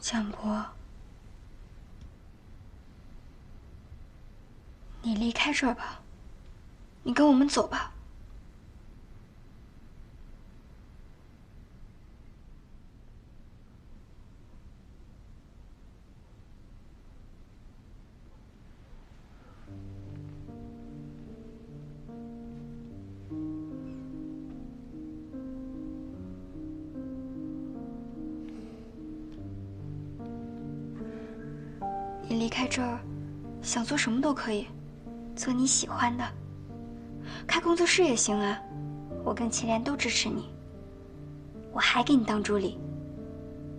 江波，你离开这儿吧，你跟我们走吧。你离开这儿，想做什么都可以，做你喜欢的，开工作室也行啊，我跟祁连都支持你，我还给你当助理，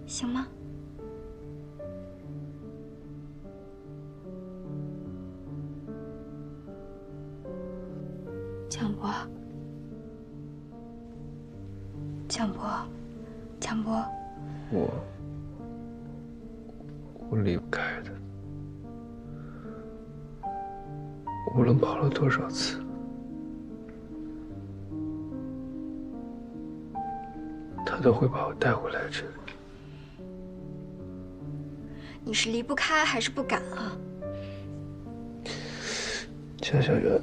行吗？江波，江波，江波，我离不开的。无论跑了多少次，他都会把我带回来这里。你是离不开还是不敢啊？江小媛，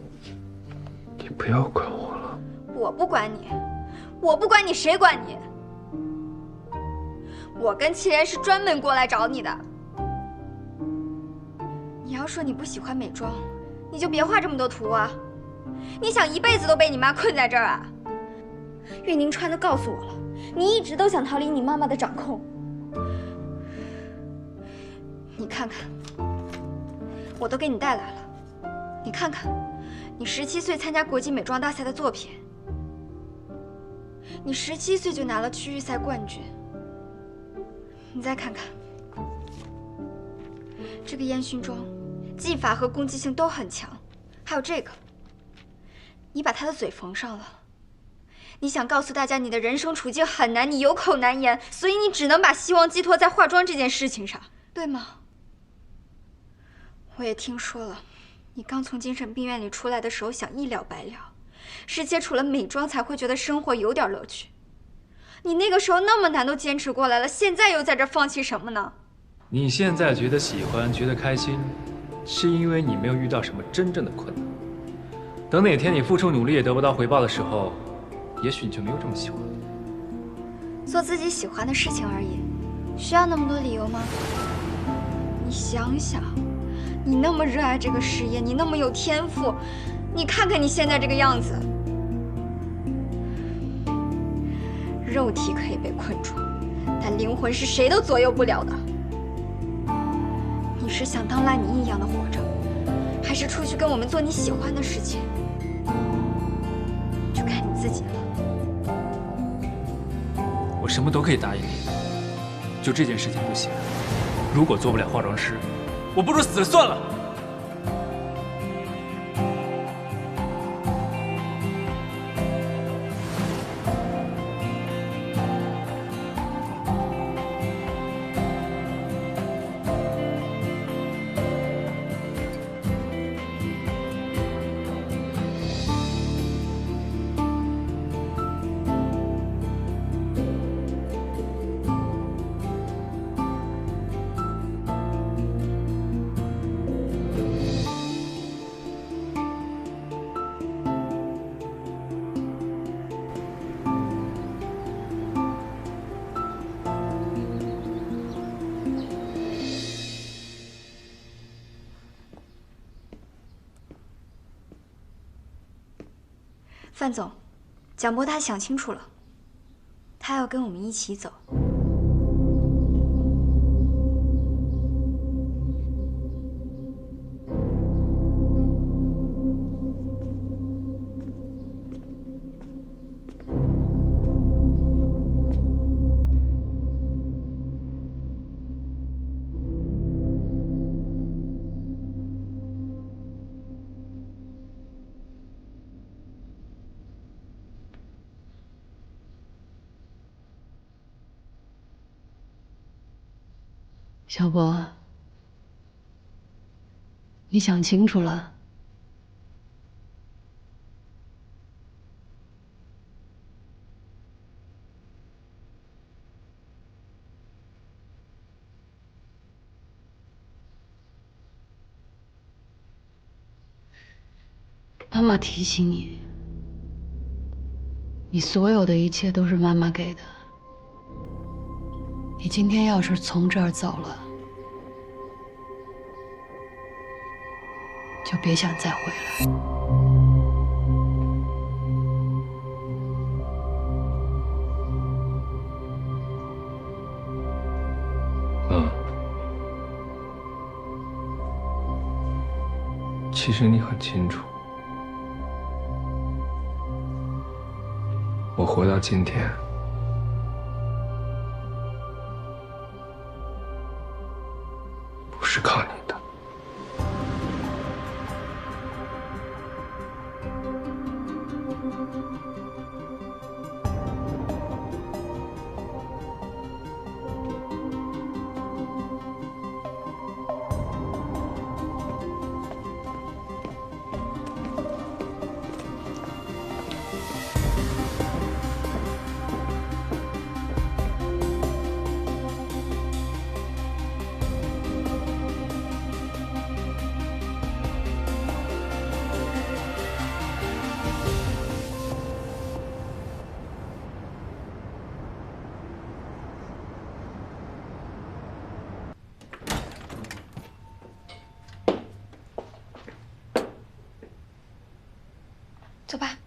你不要管我了。我不管你，我不管你，谁管你？我跟祁连是专门过来找你的。你要说你不喜欢美妆，你就别画这么多图啊！你想一辈子都被你妈困在这儿啊？岳宁川都告诉我了，你一直都想逃离你妈妈的掌控。你看看，我都给你带来了。你看看，你17岁参加国际美妆大赛的作品，你17岁就拿了区域赛冠军。你再看看这个烟熏妆，技法和攻击性都很强，还有这个，你把他的嘴缝上了。你想告诉大家你的人生处境很难，你有口难言，所以你只能把希望寄托在化妆这件事情上，对吗？我也听说了，你刚从精神病院里出来的时候想一了百了，是接触了美妆才会觉得生活有点乐趣。你那个时候那么难都坚持过来了，现在又在这放弃什么呢？你现在觉得喜欢，觉得开心，是因为你没有遇到什么真正的困难。等哪天你付出努力也得不到回报的时候，也许你就没有这么喜欢了。做自己喜欢的事情而已，需要那么多理由吗？你想想，你那么热爱这个事业，你那么有天赋，你看看你现在这个样子。肉体可以被困住，但灵魂是谁都左右不了的。你是想当烂泥一样的活着，还是出去跟我们做你喜欢的事情？就看你自己了。我什么都可以答应你，就这件事情不行。如果做不了化妆师，我不如死了算了。范总，蒋波他想清楚了，他要跟我们一起走。小波，你想清楚了？妈妈提醒你，你所有的一切都是妈妈给的。你今天要是从这儿走了，就别想再回来。妈，其实你很清楚，我活到今天，不是靠你的。走吧。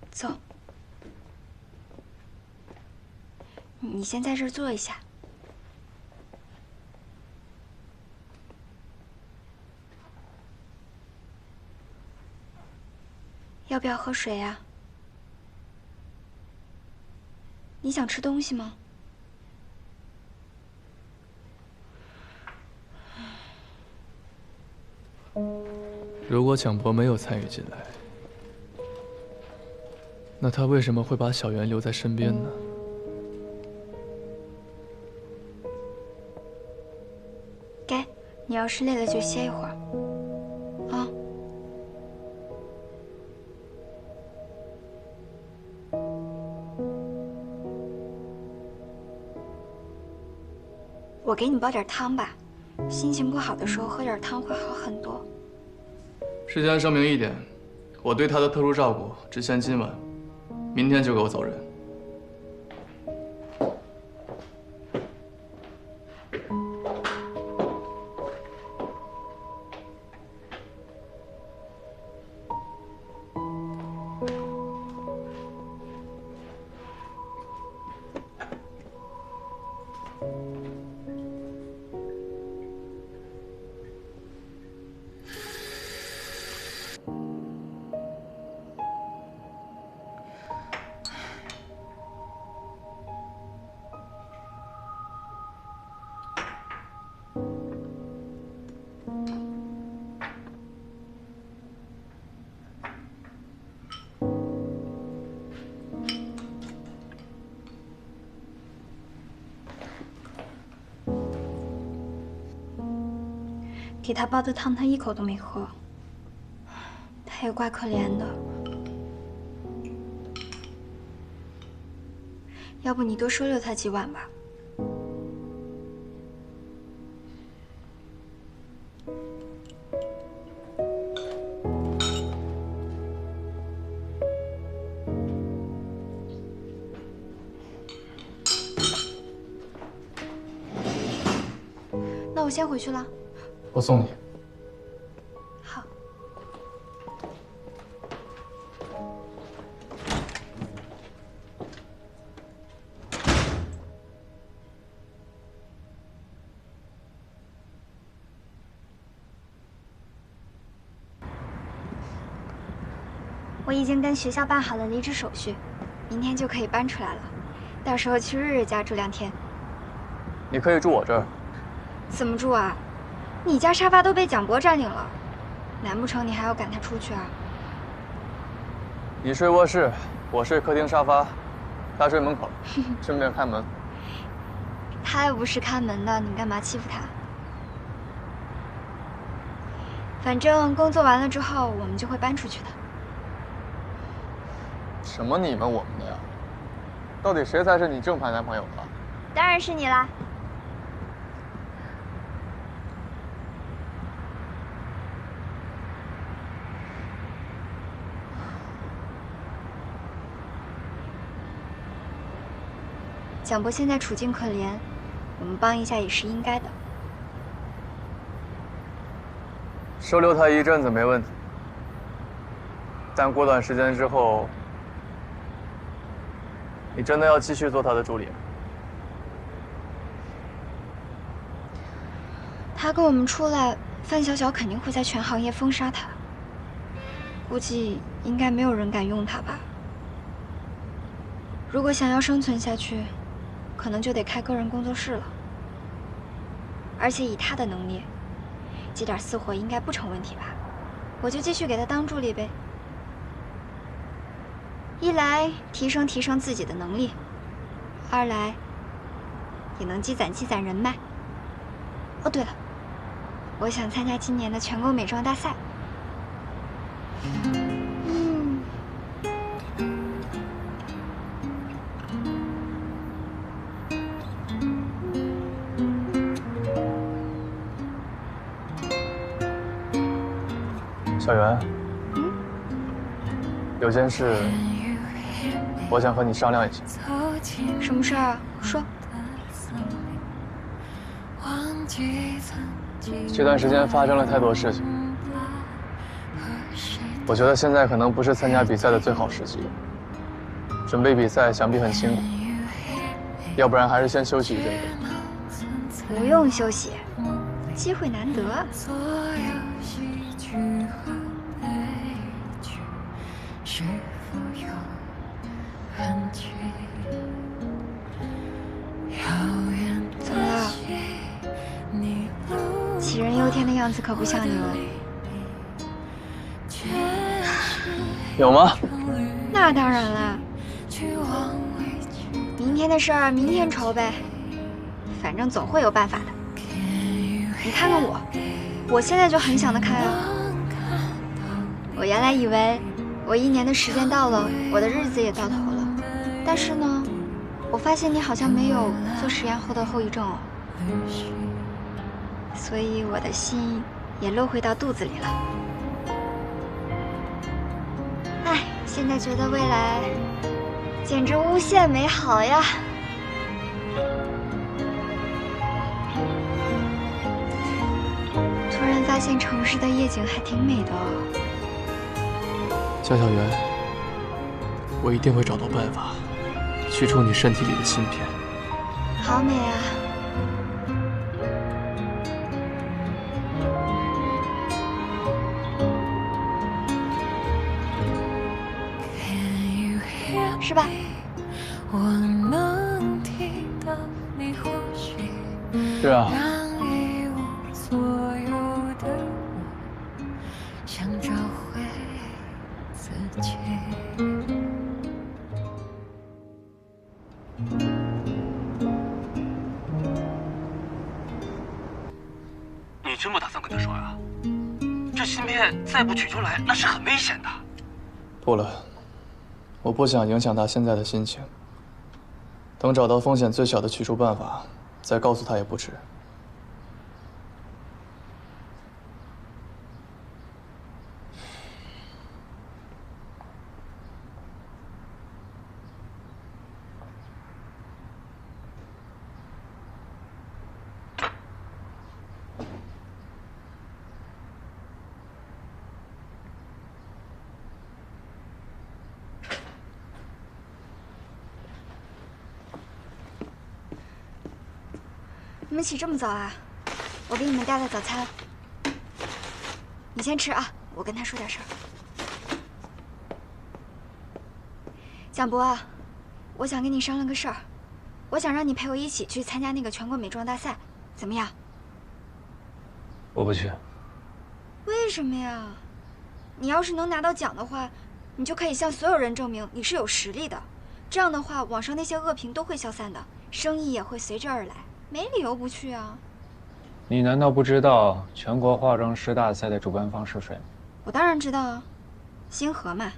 走。你先在这儿坐一下。要不要喝水呀？你想吃东西吗？如果蒋博没有参与进来，那他为什么会把小袁留在身边呢？给，你要是累了就歇一会儿，啊。我给你煲点汤吧，心情不好的时候喝点汤会好很多。事先声明一点，我对他的特殊照顾只限今晚，明天就给我走人。给他煲的汤，他一口都没喝，他也怪可怜的。要不你多收留他几晚吧。那我先回去了。我送你。好。我已经跟学校办好了离职手续，明天就可以搬出来了。到时候去日日家住2天。你可以住我这儿。怎么住啊？你家沙发都被蒋博占领了，难不成你还要赶他出去啊？你睡卧室，我睡客厅沙发，他睡门口，顺便开门。他又不是看门的，你干嘛欺负他？反正工作完了之后，我们就会搬出去的。什么你们我们的呀？到底谁才是你正牌男朋友啊？当然是你啦。蒋博现在处境可怜，我们帮一下也是应该的。收留他一阵子没问题，但过段时间之后，你真的要继续做他的助理？他跟我们出来，范小小肯定会在全行业封杀他，估计应该没有人敢用他吧。如果想要生存下去，可能就得开个人工作室了。而且以他的能力，接点私活应该不成问题吧？我就继续给他当助理呗。一来提升自己的能力，二来也能积攒人脉。哦，对了，我想参加今年的全国美妆大赛。小袁，有件事，我想和你商量一下。什么事儿啊？说。这段时间发生了太多事情，我觉得现在可能不是参加比赛的最好时机。准备比赛想必很辛苦，要不然还是先休息一阵子。不用休息，机会难得。怎么了？杞人忧天的样子可不像你哦。有吗？那当然啦。明天的事儿明天愁呗，反正总会有办法的。你看看我现在就很想得开啊。我原来以为我1年的时间到了，我的日子也到头了，但是呢，我发现你好像没有做实验后的后遗症哦，所以我的心也落回到肚子里了。哎，现在觉得未来简直无限美好呀！突然发现城市的夜景还挺美的哦。江小媛，我一定会找到办法取出你身体里的芯片。好美啊！是吧？我能听到你呼吸，是啊。让一无所有的我想找回自己。你真不打算跟他说呀？这芯片再不取出来，那是很危险的。不了，我不想影响他现在的心情。等找到风险最小的取出办法，再告诉他也不迟。你们起这么早啊？我给你们带了早餐，你先吃啊，我跟他说点事儿。蒋博啊，我想跟你商量个事儿，我想让你陪我一起去参加那个全国美妆大赛，怎么样？我不去。为什么呀？你要是能拿到奖的话，你就可以向所有人证明你是有实力的，这样的话，网上那些恶评都会消散的，生意也会随之而来。没理由不去啊！你难道不知道全国化妆师大赛的主办方是谁吗？我当然知道啊，星河嘛。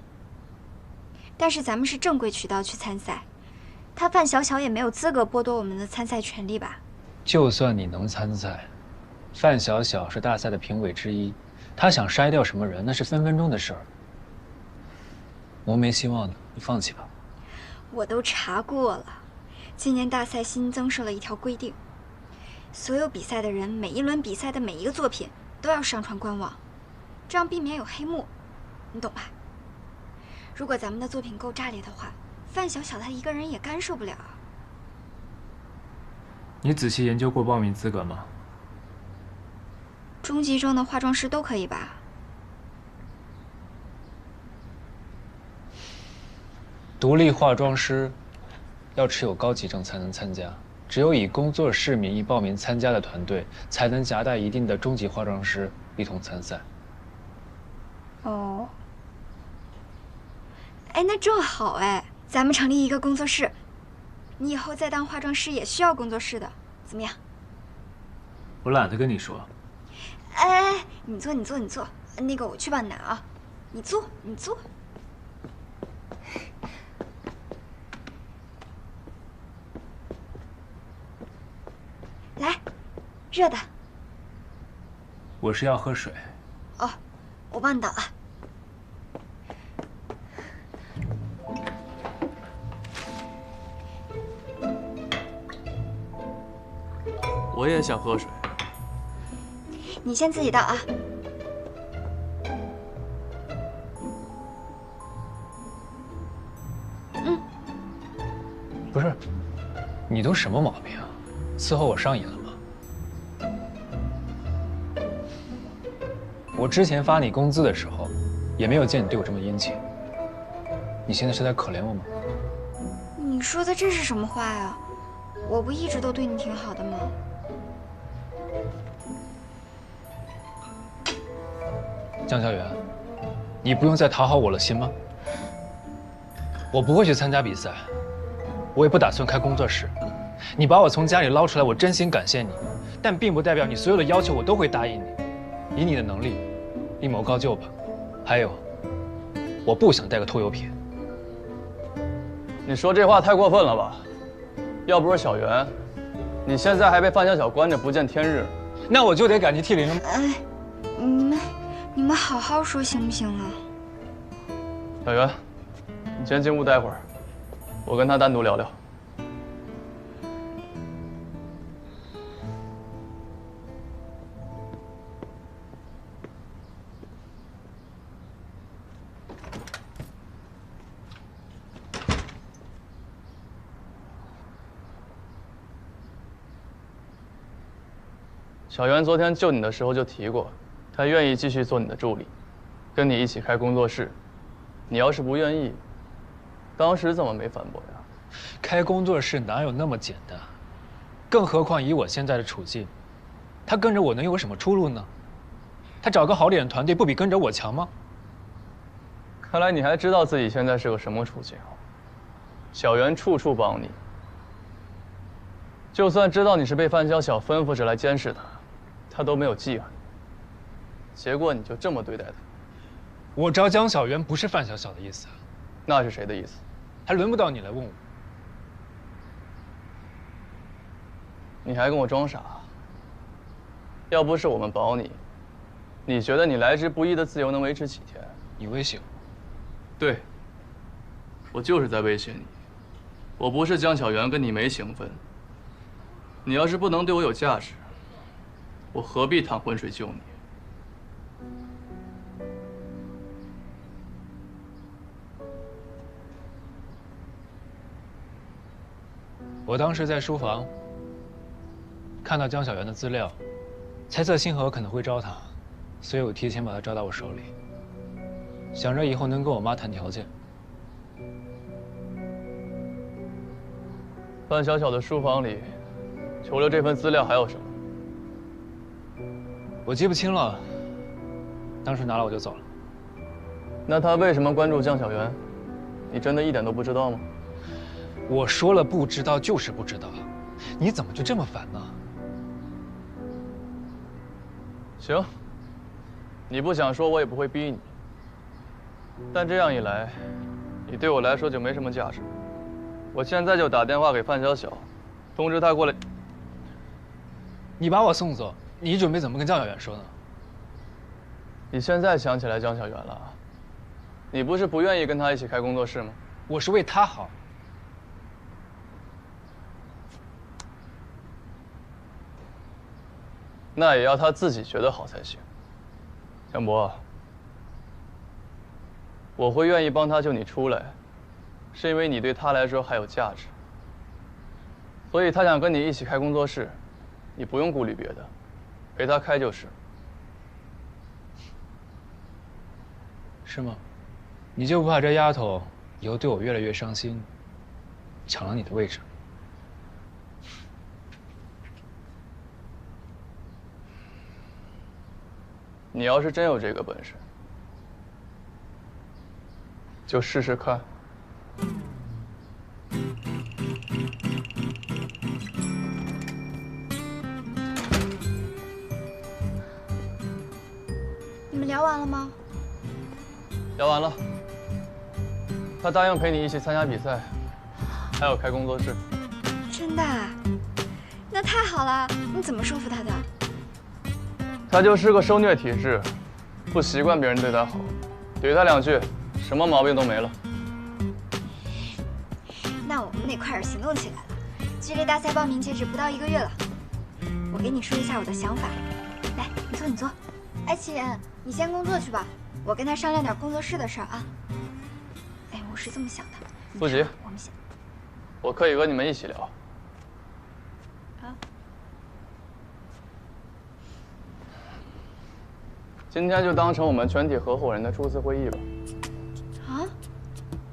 但是咱们是正规渠道去参赛，他范小小也没有资格剥夺我们的参赛权利吧？就算你能参赛，范小小是大赛的评委之一，他想筛掉什么人，那是分分钟的事儿。我没希望的，你放弃吧。我都查过了。今年大赛新增设了一条规定，所有比赛的人每一轮比赛的每一个作品都要上传官网，这样避免有黑幕，你懂吧？如果咱们的作品够炸裂的话，范小小他一个人也干涉不了。你仔细研究过报名资格吗？中级证的化妆师都可以吧？独立化妆师要持有高级证才能参加，只有以工作室名义报名参加的团队，才能夹带一定的中级化妆师一同参赛。哦，哎，那正好哎，咱们成立一个工作室，你以后再当化妆师也需要工作室的，怎么样？我懒得跟你说。哎，你坐，你坐，你坐，那个我去帮你拿啊，你坐，你坐。来，热的。我是要喝水。哦，我帮你倒啊。我也想喝水。你先自己倒啊。不是，你都什么毛病啊？伺候我上瘾了吗？我之前发你工资的时候，也没有见你对我这么殷勤。你现在是在可怜我吗？你说的这是什么话呀？我不一直都对你挺好的吗？江小媛，你不用再讨好我了，行吗？我不会去参加比赛，我也不打算开工作室。你把我从家里捞出来，我真心感谢你。但并不代表你所有的要求我都会答应你。以你的能力，另谋高就吧。还有，我不想带个拖油瓶。你说这话太过分了吧？要不是小袁，你现在还被范小小关着不见天日。那我就得赶集替林生。哎，你们好好说行不行啊？小袁，你先进屋待会儿，我跟他单独聊聊。小袁昨天救你的时候就提过，他愿意继续做你的助理，跟你一起开工作室。你要是不愿意，当时怎么没反驳呀？开工作室哪有那么简单？更何况以我现在的处境，他跟着我能有什么出路呢？他找个好点的团队不比跟着我强吗？看来你还知道自己现在是个什么处境。小袁处处帮你，就算知道你是被范小小吩咐着来监视他，他都没有记恨。结果你就这么对待他。我找江小媛不是范小小的意思，那是谁的意思？还轮不到你来问我。你还跟我装傻？要不是我们保你，你觉得你来之不易的自由能维持几天？你威胁我？对，我就是在威胁你。我不是江小媛，跟你没情分。你要是不能对我有价值，我何必淌浑水救你？我当时在书房看到江小媛的资料，猜测星河可能会招她，所以我提前把她招到我手里，想着以后能跟我妈谈条件。范小小的书房里，除了这份资料还有什么？我记不清了，当时拿了我就走了。那他为什么关注江小媛？你真的一点都不知道吗？我说了不知道就是不知道，你怎么就这么烦呢？行，你不想说，我也不会逼你。但这样一来，你对我来说就没什么价值。我现在就打电话给范小小，通知他过来。你把我送走，你准备怎么跟江小媛说呢？你现在想起来江小媛了？你不是不愿意跟他一起开工作室吗？我是为她好。那也要他自己觉得好才行。江博，我会愿意帮他救你出来，是因为你对他来说还有价值。所以他想跟你一起开工作室，你不用顾虑别的，陪他开就是。是吗？你就不怕这丫头以后对我越来越伤心，抢了你的位置？你要是真有这个本事，就试试看。你们聊完了吗？聊完了。他答应陪你一起参加比赛，还有开工作室。真的啊？那太好了！你怎么说服他的？他就是个受虐体质，不习惯别人对他好，怼他两句，什么毛病都没了。那我们得快点行动起来了。距离大赛报名截止不到1个月了，我给你说一下我的想法。来，你坐，你坐。哎，齐言，你先工作去吧，我跟他商量点工作室的事儿啊。哎，我是这么想的。不急，我们先。我可以和你们一起聊。今天就当成我们全体合伙人的初次会议吧。啊？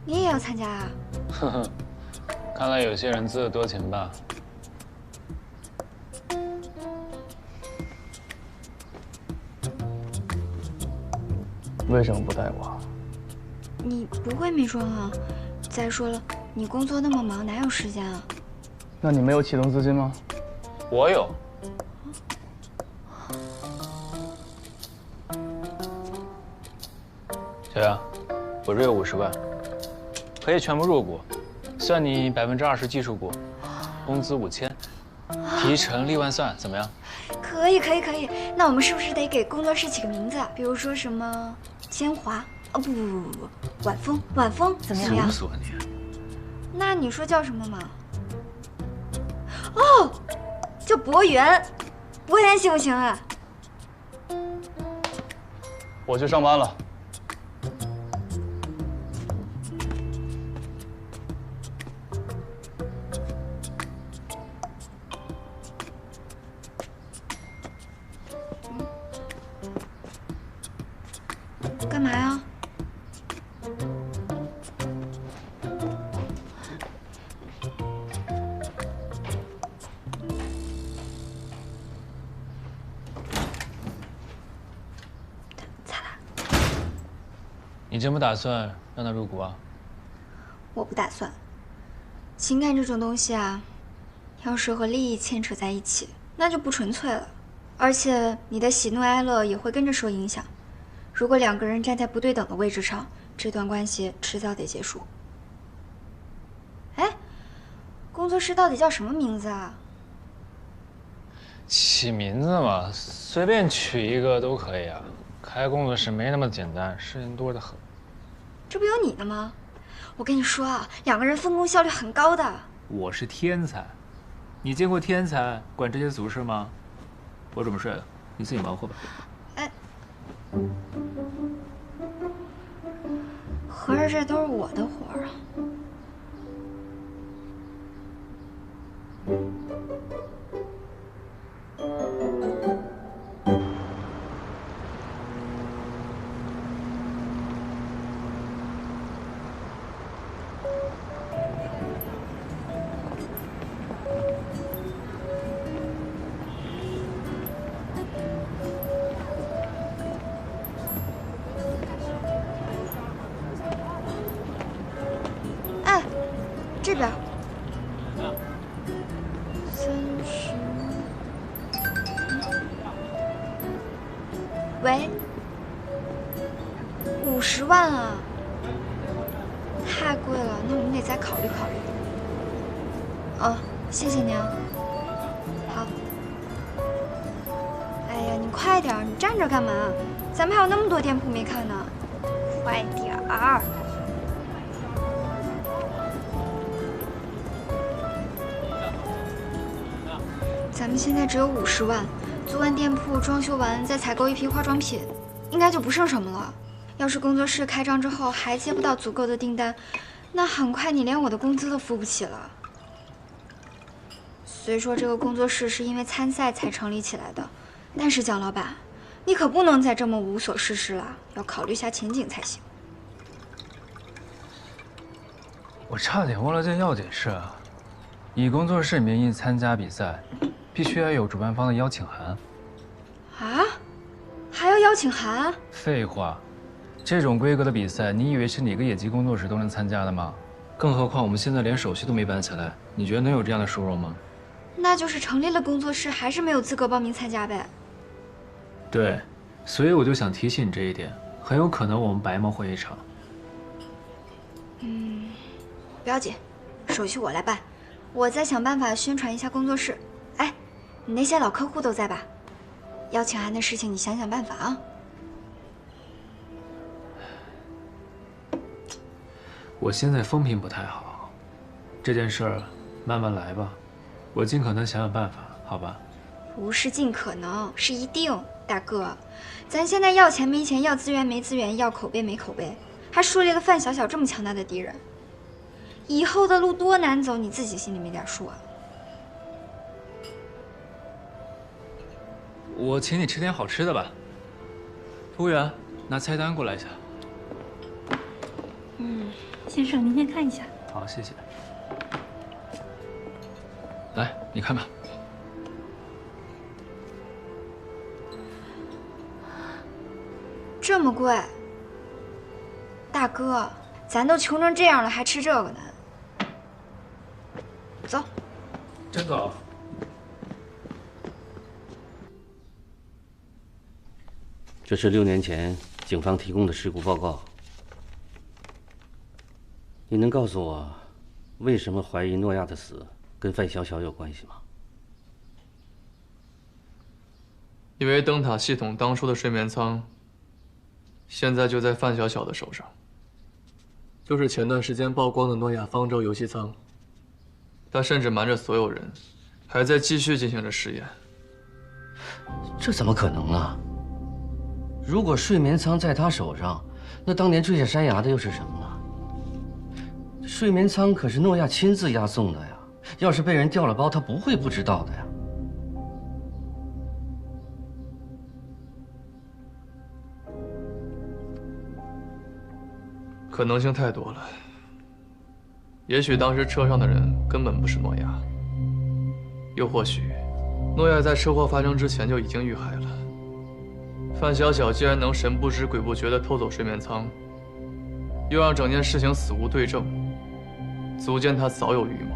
你也要参加啊？呵呵，看来有些人自作多情吧。为什么不带我？你不会没装啊？再说了，你工作那么忙，哪有时间啊？那你没有启动资金吗？我有。对啊，我这有50万，可以全部入股，算你20%技术股，工资5000，提成立万算，怎么样？可以。那我们是不是得给工作室起个名字啊？比如说什么千华？哦不，晚风怎么样？死你！那你说叫什么嘛？哦，叫博源行不行啊？我去上班了。干嘛呀？你真不打算让他入股啊？我不打算。情感这种东西啊，要是和利益牵扯在一起，那就不纯粹了。而且你的喜怒哀乐也会跟着受影响。如果两个人站在不对等的位置上，这段关系迟早得结束。哎，工作室到底叫什么名字啊？起名字嘛，随便取一个都可以啊。开工作室没那么简单，事情多得很。这不有你的吗？我跟你说啊，两个人分工效率很高的。我是天才，你见过天才管这些俗事吗？我准备睡了，你自己忙活吧。哎，合着这都是我的活儿啊。这边30。喂，50万啊，太贵了，那我们得再考虑考虑。哦，谢谢您啊。好。哎呀，你快点，你站着干嘛？咱们还有那么多店铺没看呢，快点儿。咱们现在只有50万，租完店铺、装修完，再采购一批化妆品，应该就不剩什么了。要是工作室开张之后还接不到足够的订单，那很快你连我的工资都付不起了。虽说这个工作室是因为参赛才成立起来的，但是蒋老板，你可不能再这么无所事事了，要考虑下前景才行。我差点忘了件要紧事啊，以工作室名义参加比赛，必须要有主办方的邀请函。啊？还要邀请函？废话，这种规格的比赛，你以为是哪个野鸡工作室都能参加的吗？更何况我们现在连手续都没办起来，你觉得能有这样的殊荣吗？那就是成立了工作室，还是没有资格报名参加呗。对，所以我就想提醒你这一点，很有可能我们白忙活一场。不要紧，手续我来办，我再想办法宣传一下工作室。哎，你那些老客户都在吧？邀请函的事情你想想办法啊。我现在风评不太好，这件事儿慢慢来吧，我尽可能想想办法，好吧？不是尽可能，是一定，大哥。咱现在要钱没钱，要资源没资源，要口碑没口碑，还树立了范小小这么强大的敌人，以后的路多难走，你自己心里没点数啊？我请你吃点好吃的吧。服务员，拿菜单过来一下。先生，您先看一下。好，谢谢。来，你看吧。这么贵，大哥，咱都穷成这样了，还吃这个呢？走。真走。这是6年前警方提供的事故报告，你能告诉我，为什么怀疑诺亚的死跟范晓晓有关系吗？因为灯塔系统当初的睡眠舱，现在就在范晓晓的手上，就是前段时间曝光的诺亚方舟游戏舱。他甚至瞒着所有人，还在继续进行着试验。这怎么可能啊？如果睡眠舱在他手上，那当年坠下山崖的又是什么呢？睡眠舱可是诺亚亲自押送的呀，要是被人调了包，他不会不知道的呀。可能性太多了。也许当时车上的人根本不是诺亚，又或许，诺亚在车祸发生之前就已经遇害了。范晓晓既然能神不知鬼不觉地偷走睡眠舱，又让整件事情死无对证，足见他早有预谋。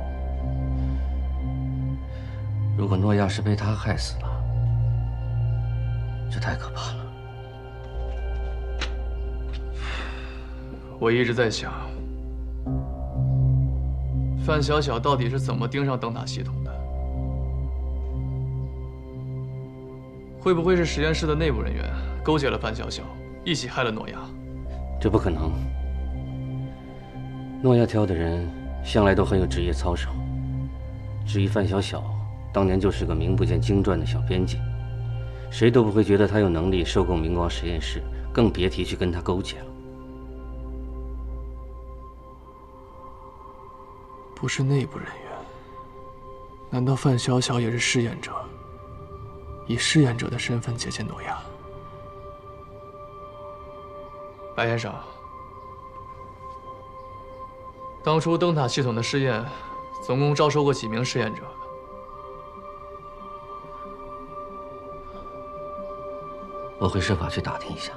如果诺亚是被他害死了，这太可怕了。我一直在想，范晓晓到底是怎么盯上灯塔系统的？会不会是实验室的内部人员勾结了范晓晓，一起害了诺亚？这不可能。诺亚挑的人向来都很有职业操守。至于范晓晓，当年就是个名不见经传的小编辑，谁都不会觉得他有能力收购明光实验室，更别提去跟他勾结了。不是内部人员，难道范晓晓也是试验者？以试验者的身份接见诺亚？白先生，当初灯塔系统的试验，总共招收过几名试验者？我会设法去打听一下。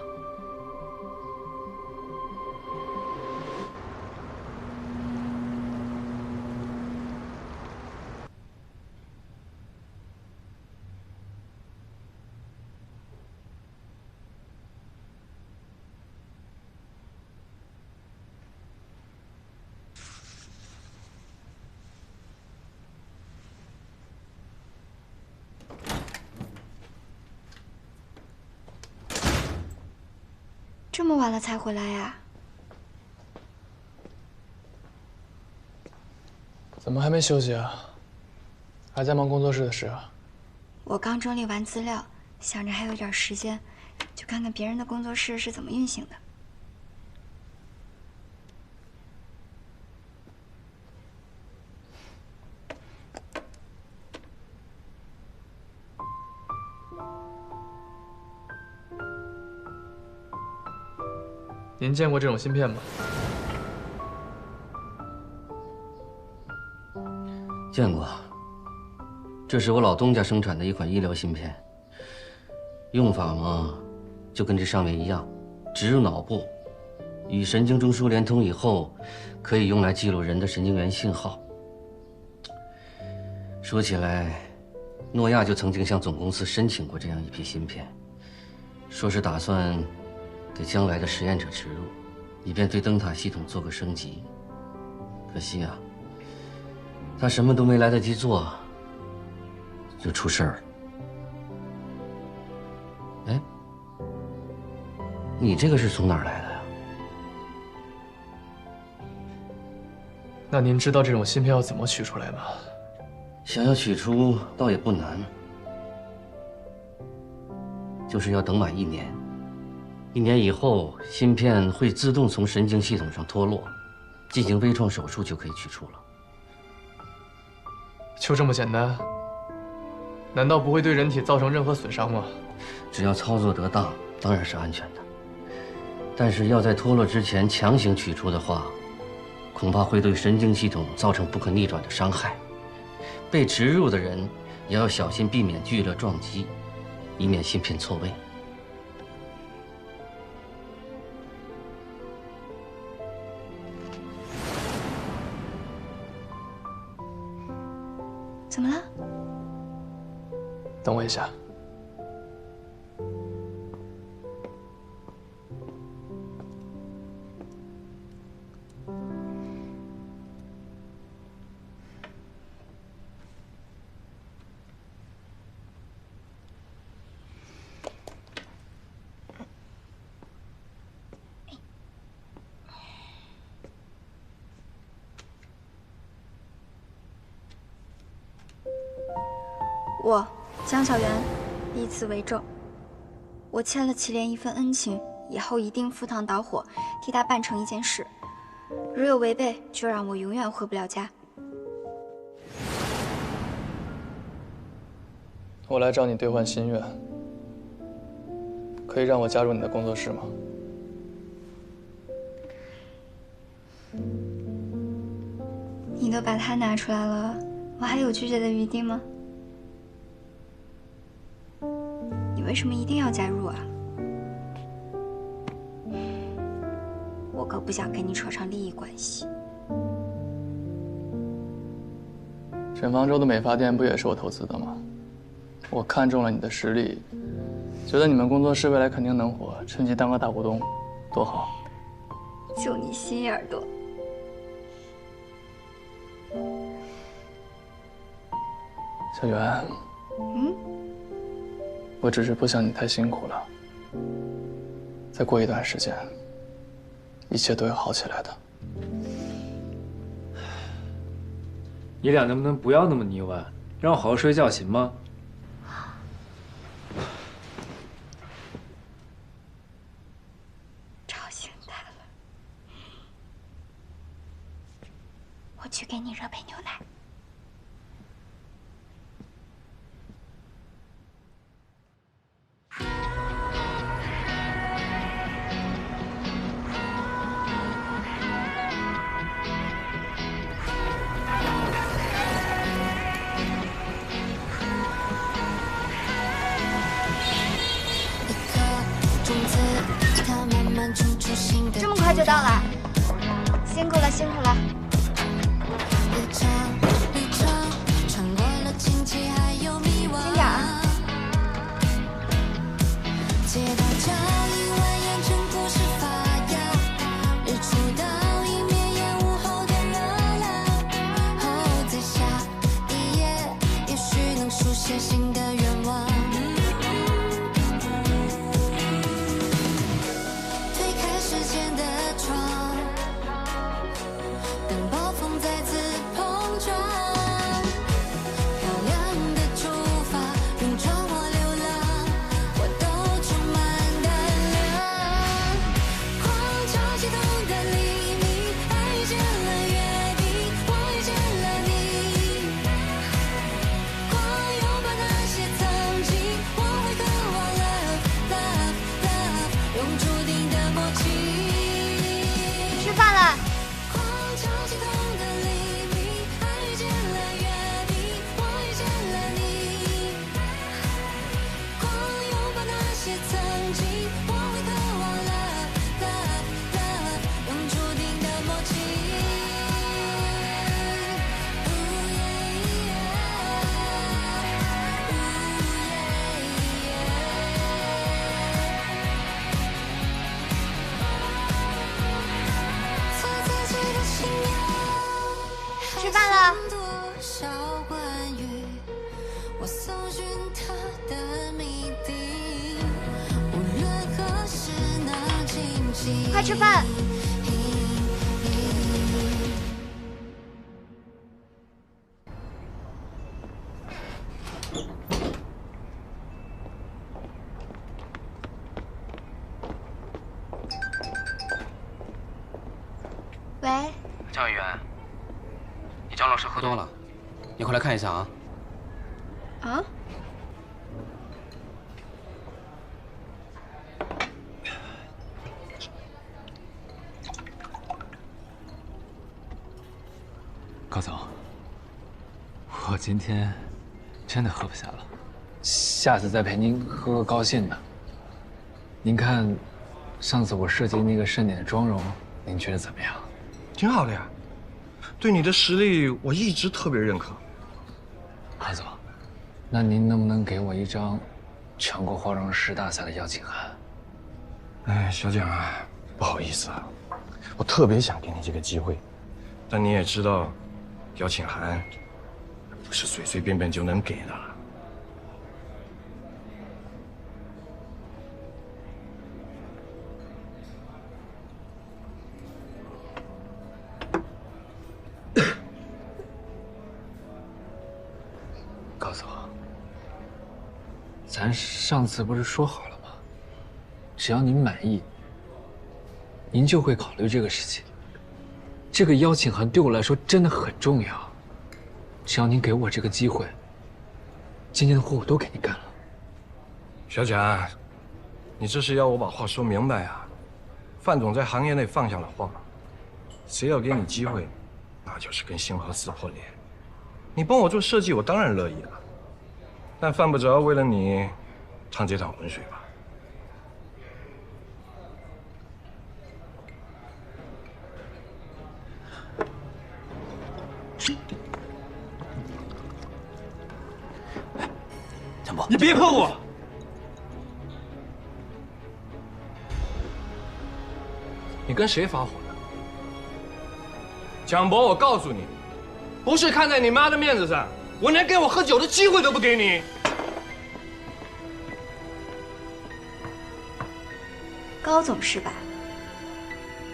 这么晚了才回来呀？怎么还没休息啊？还在忙工作室的事啊？我刚整理完资料，想着还有点时间，就看看别人的工作室是怎么运行的。您见过这种芯片吗？见过，这是我老东家生产的一款医疗芯片。用法嘛，就跟这上面一样，植入脑部，与神经中枢连通以后，可以用来记录人的神经元信号。说起来，诺亚就曾经向总公司申请过这样一批芯片，说是打算给将来的实验者植入，以便对灯塔系统做个升级。可惜啊，他什么都没来得及做，就出事儿了。哎，你这个是从哪儿来的呀？那您知道这种芯片要怎么取出来吗？想要取出倒也不难，就是要等满1年。1年以后，芯片会自动从神经系统上脱落，进行微创手术就可以取出了。就这么简单？难道不会对人体造成任何损伤吗？只要操作得当，当然是安全的。但是要在脱落之前强行取出的话，恐怕会对神经系统造成不可逆转的伤害。被植入的人也要小心避免剧烈撞击，以免芯片错位。怎么了？等我一下。我江小媛以此为证，我欠了祁连一份恩情，以后一定赴汤蹈火，替他办成一件事。如有违背，就让我永远回不了家。我来找你兑换心愿，可以让我加入你的工作室吗？你都把它拿出来了，我还有拒绝的余地吗？你为什么一定要加入啊？我可不想跟你扯上利益关系。沈方舟的美发店不也是我投资的吗？我看中了你的实力，觉得你们工作室未来肯定能火，趁机当个大股东，多好。就你心眼儿多。小袁，我只是不想你太辛苦了。再过一段时间，一切都会好起来的。你俩能不能不要那么腻歪，让我好好睡觉行吗？吵醒他了，我去给你热杯牛奶。这么快就到了，辛苦了，辛苦了。轻点啊。吃饭了。吃饭了。快吃饭。喂，江远，你张老师喝多了，你快来看一下啊。啊？高总，我今天真的喝不下了，下次再陪您喝个高兴的。您看，上次我设计那个盛典的妆容，您觉得怎么样？挺好的呀，对你的实力我一直特别认可。高总，那您能不能给我一张全国化妆师大赛的邀请函？哎，小蒋啊，不好意思啊，我特别想给你这个机会，但你也知道，邀请函不是随随便便就能给的。高总，咱上次不是说好了吗？只要您满意，您就会考虑这个事情。这个邀请函对我来说真的很重要，只要您给我这个机会，今天的活我都给你干了。小蒋，你这是要我把话说明白啊？范总在行业内放下了话，谁要给你机会，那就是跟星河撕破脸。你帮我做设计，我当然乐意了，但犯不着为了你趟这趟浑水吧。江波，你别碰我！你跟谁发火呢？蒋博，我告诉你，不是看在你妈的面子上，我连给我喝酒的机会都不给你。高总是吧？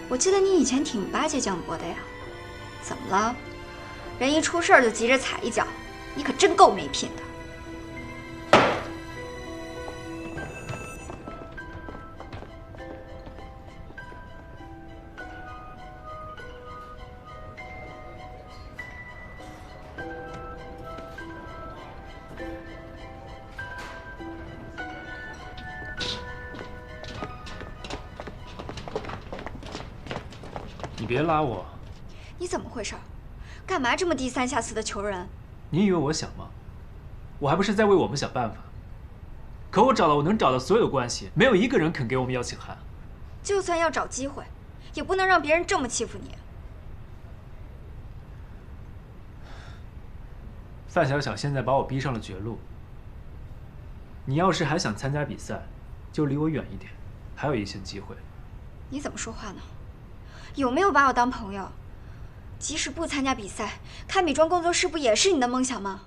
我记得你以前挺巴结蒋博的呀，怎么了？人一出事儿就急着踩一脚，你可真够没品的。你别拉我！你怎么回事？干嘛这么低三下四的求人？你以为我想吗？我还不是在为我们想办法。可我找了我能找的所有关系，没有一个人肯给我们邀请函。就算要找机会，也不能让别人这么欺负你。范小小现在把我逼上了绝路。你要是还想参加比赛，就离我远一点，还有一线机会。你怎么说话呢？有没有把我当朋友？即使不参加比赛，开美妆工作室不也是你的梦想吗？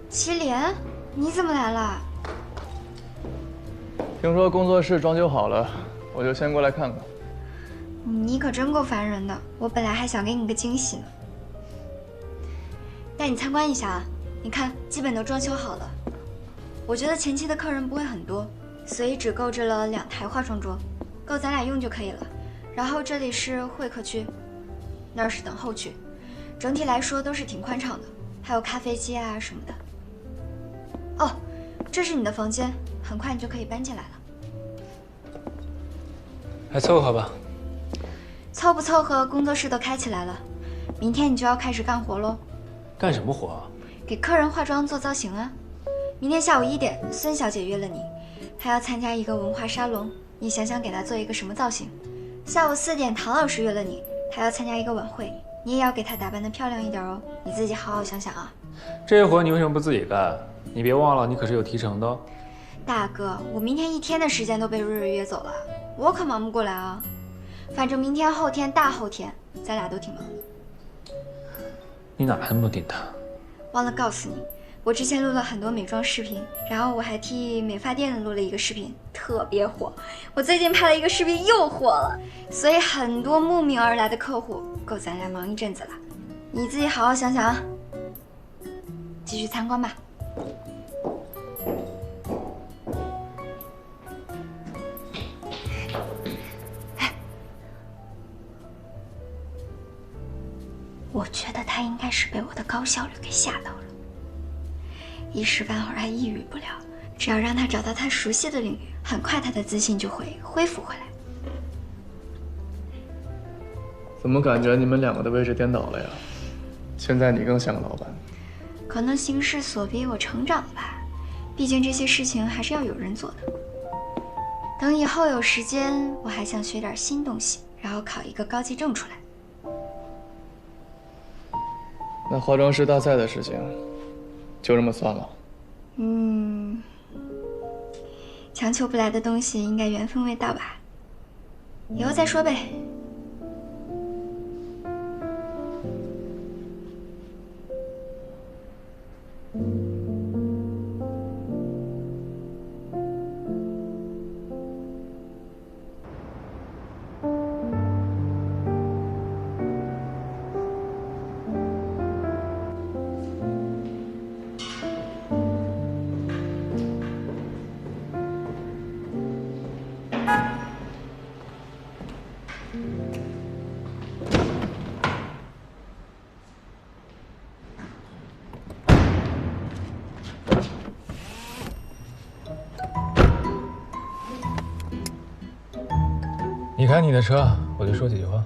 祁连，你怎么来了？听说工作室装修好了，我就先过来看看。你可真够烦人的，我本来还想给你个惊喜呢。带你参观一下啊，你看，基本都装修好了。我觉得前期的客人不会很多，所以只购置了2台化妆桌，够咱俩用就可以了。然后这里是会客区，那儿是等候区，整体来说都是挺宽敞的，还有咖啡机啊什么的。哦，这是你的房间，很快你就可以搬进来了。还凑合吧。凑不凑合，工作室都开起来了，明天你就要开始干活喽。干什么活啊？给客人化妆做造型啊。明天下午1点，孙小姐约了你，她要参加一个文化沙龙，你想想给她做一个什么造型？下午4点，唐老师约了你，他要参加一个晚会，你也要给他打扮得漂亮一点哦。你自己好好想想啊。这些活你为什么不自己干？你别忘了，你可是有提成的哦。大哥，我明天1天的时间都被瑞瑞约走了，我可忙不过来啊。反正明天、后天、大后天，咱俩都挺忙的。你哪来那么多订单？忘了告诉你，我之前录了很多美妆视频，然后我还替美发店录了一个视频，特别火。我最近拍了一个视频又火了，所以很多慕名而来的客户够咱俩忙一阵子了。你自己好好想想啊。继续参观吧。我觉得他应该是被我的高效率给吓到了，一时半会儿还抑郁不了。只要让他找到他熟悉的领域，很快他的自信就会恢复回来。怎么感觉你们2个的位置颠倒了呀？现在你更像个老板。可能形势所逼，我成长了吧。毕竟这些事情还是要有人做的。等以后有时间，我还想学点新东西，然后考一个高级证出来。那化妆师大赛的事情，就这么算了。强求不来的东西，应该缘分未到吧？以后再说呗。你开你的车，我就说几句话。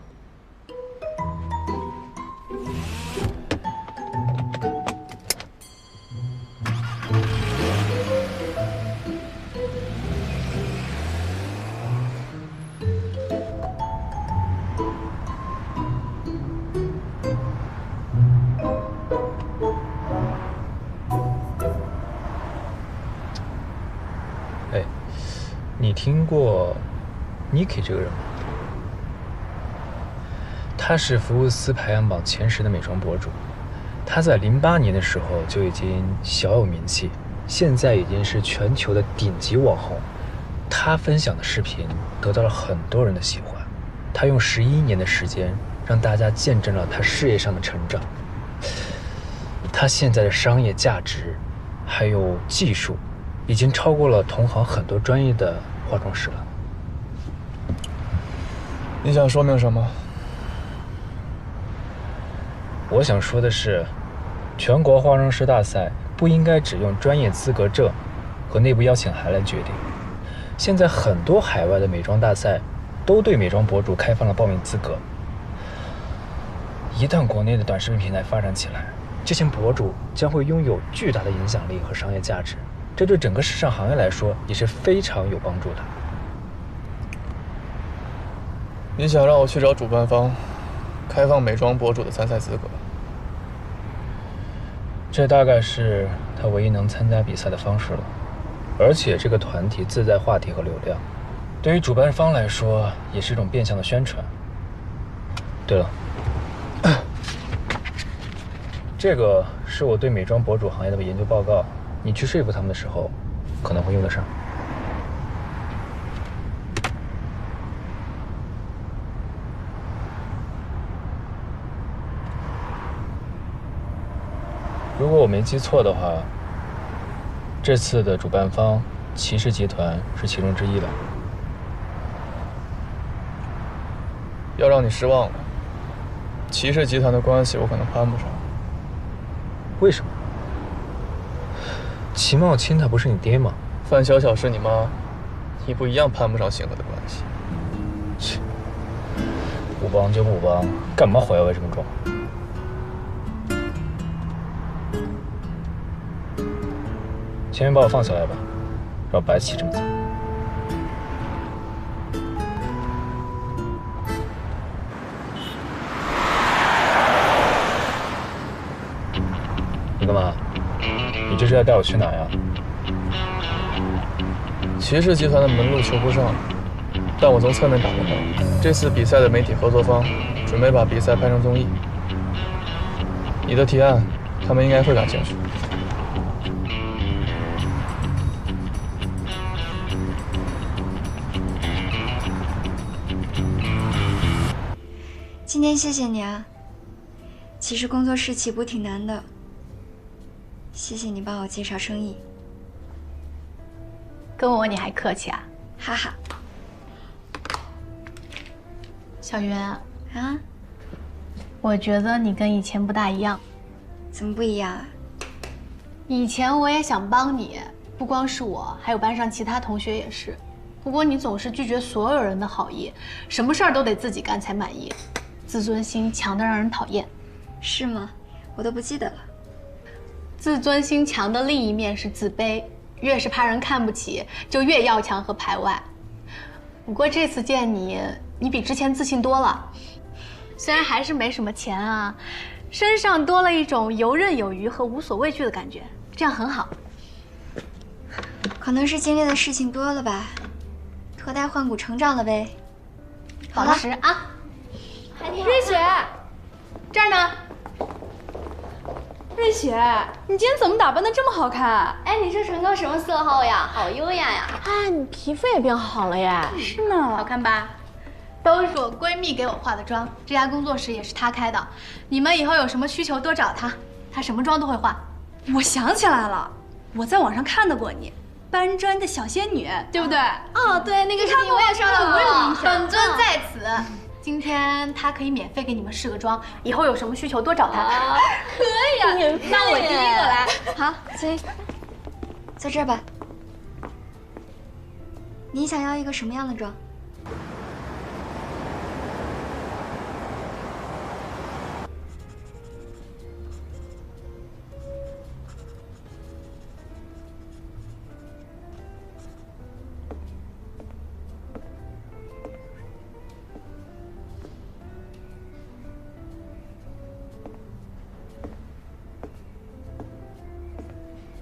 哎，你听过 Niki 这个人吗？他是福布斯排行榜前10的美妆博主，他在08年的时候就已经小有名气，现在已经是全球的顶级网红。他分享的视频得到了很多人的喜欢，他用11年的时间让大家见证了他事业上的成长。他现在的商业价值还有技术，已经超过了同行很多专业的化妆师了。你想说明什么？我想说的是，全国化妆师大赛不应该只用专业资格证和内部邀请函来决定。现在很多海外的美妆大赛都对美妆博主开放了报名资格。一旦国内的短视频平台发展起来，这些博主将会拥有巨大的影响力和商业价值，这对整个时尚行业来说也是非常有帮助的。你想让我去找主办方，开放美妆博主的参赛资格？这大概是他唯一能参加比赛的方式了。而且这个团体自带话题和流量，对于主办方来说也是一种变相的宣传。对了，这个是我对美妆博主行业的研究报告，你去说服他们的时候可能会用得上。如果我没记错的话，这次的主办方骑士集团是其中之一吧？要让你失望了，骑士集团的关系我可能攀不上。为什么？齐茂清他不是你爹吗？范小小是你妈，你不一样攀不上星河的关系。切，不帮就不帮，干嘛火药味这么重？先把我放下来吧，让白起这么走。你干嘛？你这是要带我去哪呀？骑士集团的门路求不上，但我从侧面打听到，这次比赛的媒体合作方准备把比赛拍成综艺。你的提案，他们应该会感兴趣。今天谢谢你啊，其实工作室起步挺难的，谢谢你帮我介绍生意。跟我你还客气啊？哈哈。小云啊，我觉得你跟以前不大一样。怎么不一样啊？以前我也想帮你，不光是我，还有班上其他同学也是。不过你总是拒绝所有人的好意，什么事儿都得自己干才满意，自尊心强得让人讨厌。是吗？我都不记得了。自尊心强的另一面是自卑，越是怕人看不起，就越要强和排外。不过这次见你，你比之前自信多了。虽然还是没什么钱啊，身上多了一种游刃有余和无所畏惧的感觉，这样很好。可能是经历的事情多了吧，脱胎换骨成长了呗。好了啊，瑞雪，这儿呢。瑞雪，你今天怎么打扮的这么好看？哎，你这唇膏什么色号呀？好优雅呀！哎，你皮肤也变好了耶。是呢，好看吧？都是我闺蜜给我化的妆，这家工作室也是她开的。你们以后有什么需求多找她，她什么妆都会化。我想起来了，我在网上看到过你，搬砖的小仙女，对不对？哦，对，那个视频我也刷到过。我有印象。本尊在此。今天她可以免费给你们试个妆，以后有什么需求多找她。可以啊，那我第一个来。好，所以在这儿吧。你想要一个什么样的妆？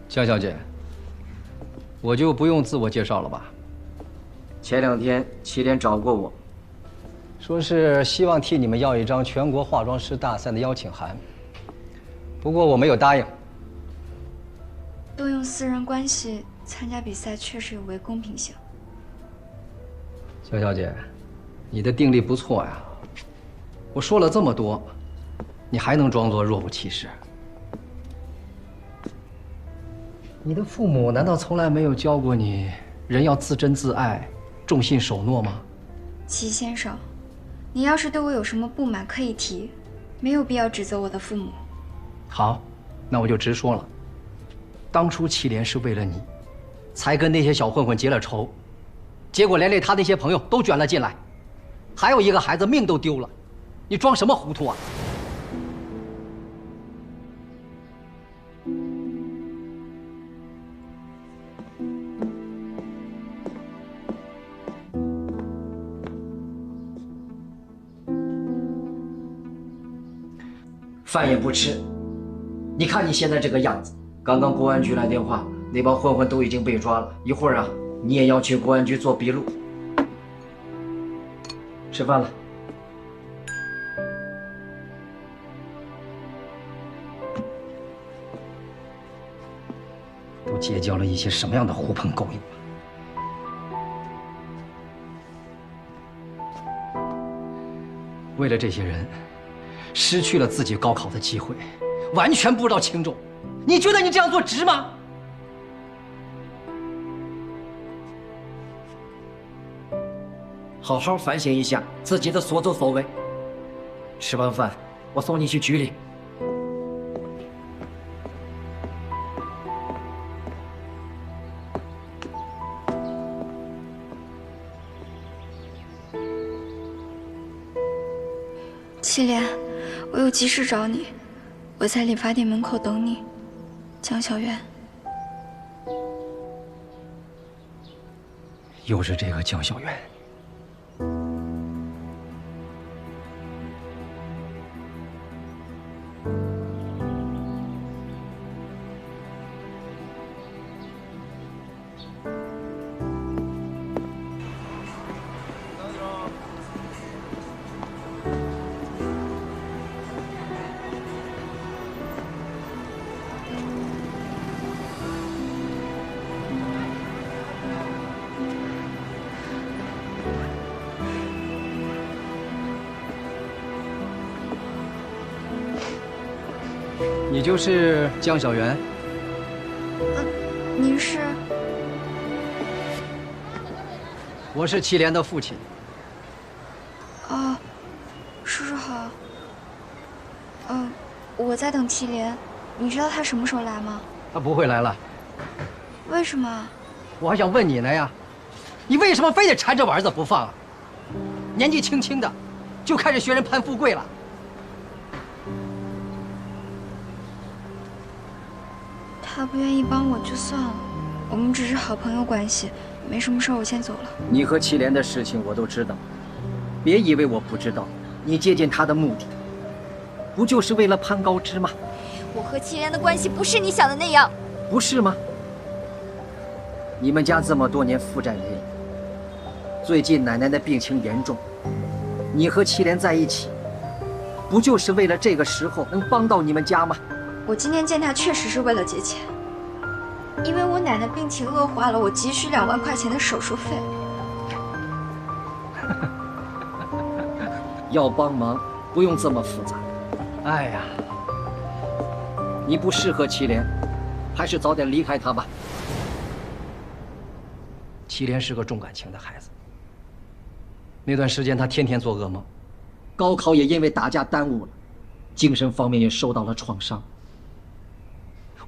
江小姐，我就不用自我介绍了吧？前2天祁连找过我，说是希望替你们要一张全国化妆师大赛的邀请函，不过我没有答应。动用私人关系参加比赛确实有违公平性。江小姐，你的定力不错呀。我说了这么多，你还能装作若无其事？你的父母难道从来没有教过你，人要自珍自爱，重信守诺吗？祁先生，你要是对我有什么不满可以提，没有必要指责我的父母。好，那我就直说了。当初祁连是为了你，才跟那些小混混结了仇，结果连累他那些朋友都卷了进来，还有一个孩子命都丢了，你装什么糊涂啊？饭也不吃，你看你现在这个样子。刚刚公安局来电话，那帮混混都已经被抓了，一会儿啊，你也要去公安局做笔录。吃饭了。都结交了一些什么样的狐朋狗友啊？为了这些人，失去了自己高考的机会，完全不知道轻重。你觉得你这样做值吗？好好反省一下自己的所作所为。吃完饭，我送你去局里。祁连，我有急事找你，我在理发店门口等你。江小媛。又是这个江小媛。你就是江小媛？您是？我是祁连的父亲。哦，叔叔好。我在等祁连，你知道他什么时候来吗？他不会来了。为什么？我还想问你呢呀，你为什么非得缠着我儿子不放啊？年纪轻轻的，就开始学人攀富贵了。他不愿意帮我就算了，我们只是好朋友关系，没什么事，我先走了。你和祁连的事情我都知道，别以为我不知道你接近他的目的。不就是为了攀高枝吗？我和祁连的关系不是你想的那样，不是吗？你们家这么多年负债累累，最近奶奶的病情严重，你和祁连在一起，不就是为了这个时候能帮到你们家吗？我今天见他确实是为了借钱，因为我奶奶病情恶化了，我急需2万块钱的手术费。要帮忙不用这么复杂。哎呀，你不适合祁连，还是早点离开他吧。祁连是个重感情的孩子，那段时间他天天做噩梦，高考也因为打架耽误了，精神方面也受到了创伤。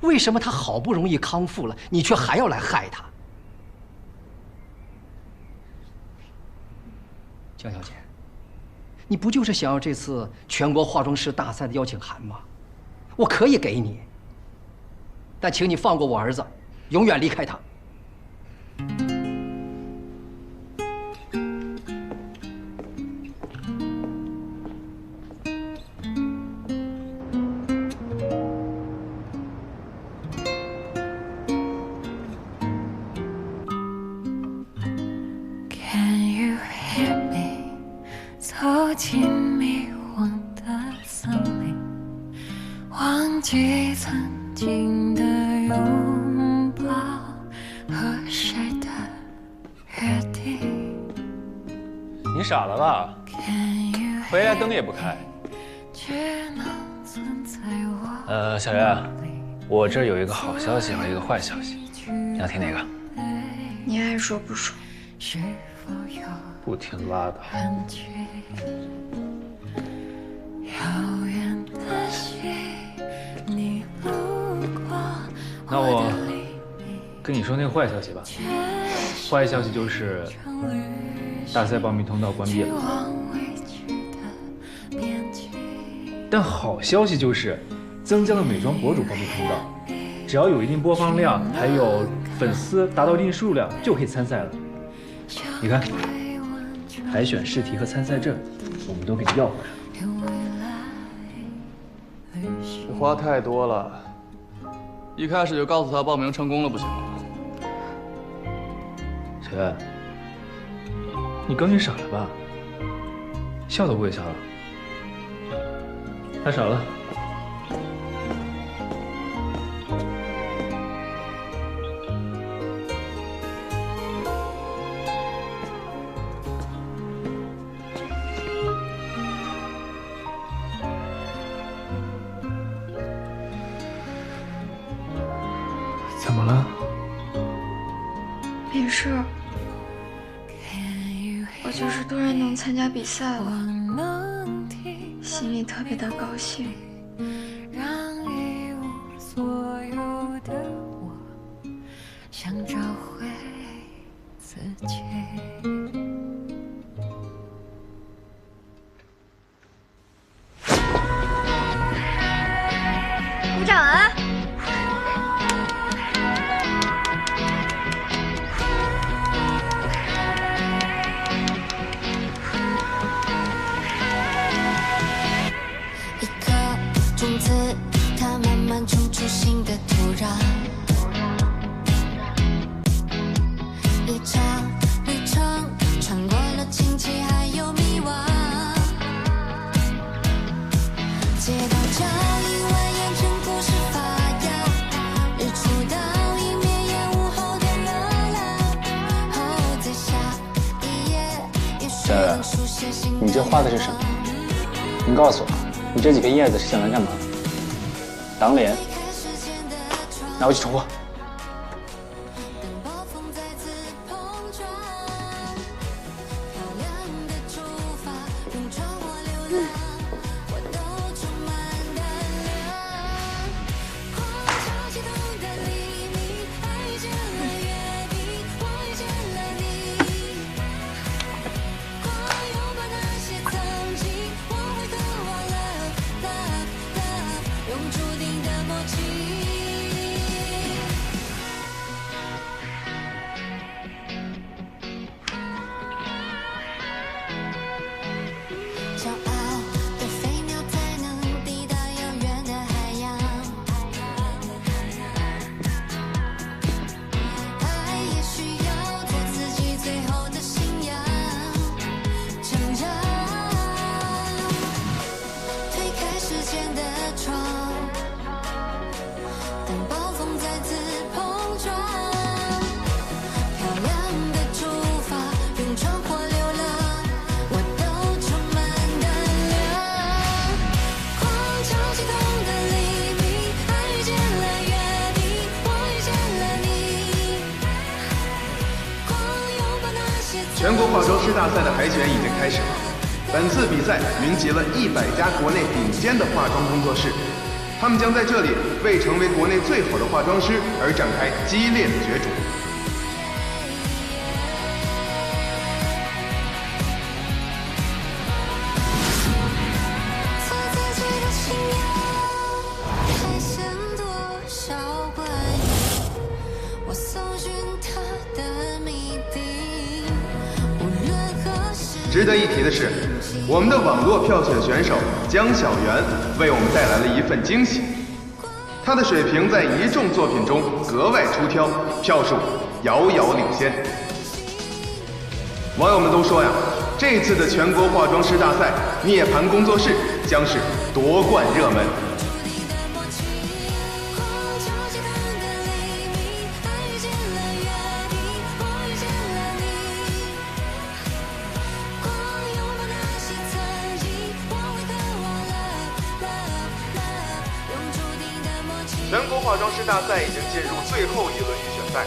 为什么他好不容易康复了，你却还要来害他？江小姐，你不就是想要这次全国化妆师大赛的邀请函吗？我可以给你，但请你放过我儿子，永远离开他。走进迷惘的森林，忘记曾经的拥抱和谁的约定。你傻了吧？回来灯也不开。小袁，我这有一个好消息和一个坏消息，你要听哪个？你爱说不说。不听拉倒。那我跟你说那个坏消息吧。坏消息就是大赛报名通道关闭了。但好消息就是增加了美妆博主报名通道，只要有一定播放量，还有粉丝达到一定数量，就可以参赛了。你看，海选试题和参赛证，我们都给你要回来了。这话太多了，一开始就告诉他报名成功了不行吗？小袁，你刚你傻了吧？笑都不会笑了，太少了。怎么了？没事，我就是突然能参加比赛了，心里特别的高兴。让一无所有的我想找回自己。鼓掌啊！它慢慢种出新的土壤，一场旅程穿过了荆棘还有迷惘，街道角以外眼前故事发芽，日出倒影绵延午后的热浪，后再下一页也许能书写新的。你这画的是什么？你告诉我，你这几个叶子是想来干嘛？挡脸，拿回去重画。全国化妆师大赛的海选已经开始了。本次比赛云集了100家国内顶尖的化妆工作室，他们将在这里为成为国内最好的化妆师而展开激烈的角逐。值得一提的是，我们的网络票选选手江小媛为我们带来了一份惊喜。她的水平在一众作品中格外出挑，票数遥遥领先。网友们都说呀，这次的全国化妆师大赛，涅槃工作室将是夺冠热门。全国化妆师大赛已经进入最后一轮预选赛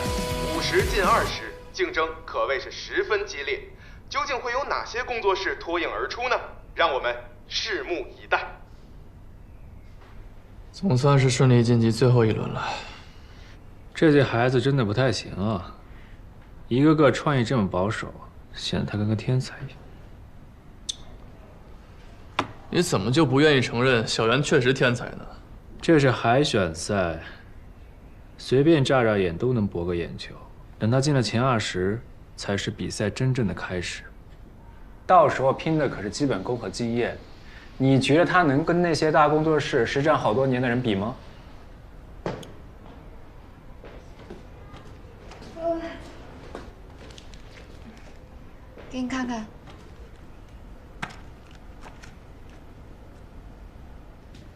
，50进20，竞争可谓是十分激烈。究竟会有哪些工作室脱颖而出呢？让我们拭目以待。总算是顺利晋级最后一轮了。这些孩子真的不太行啊，一个个创意这么保守，显得他跟个天才一样。你怎么就不愿意承认小袁确实天才呢？这是海选赛，随便眨眨眼都能博个眼球。等他进了前20，才是比赛真正的开始。到时候拼的可是基本功和经验。你觉得他能跟那些大工作室实战好多年的人比吗？给你看看。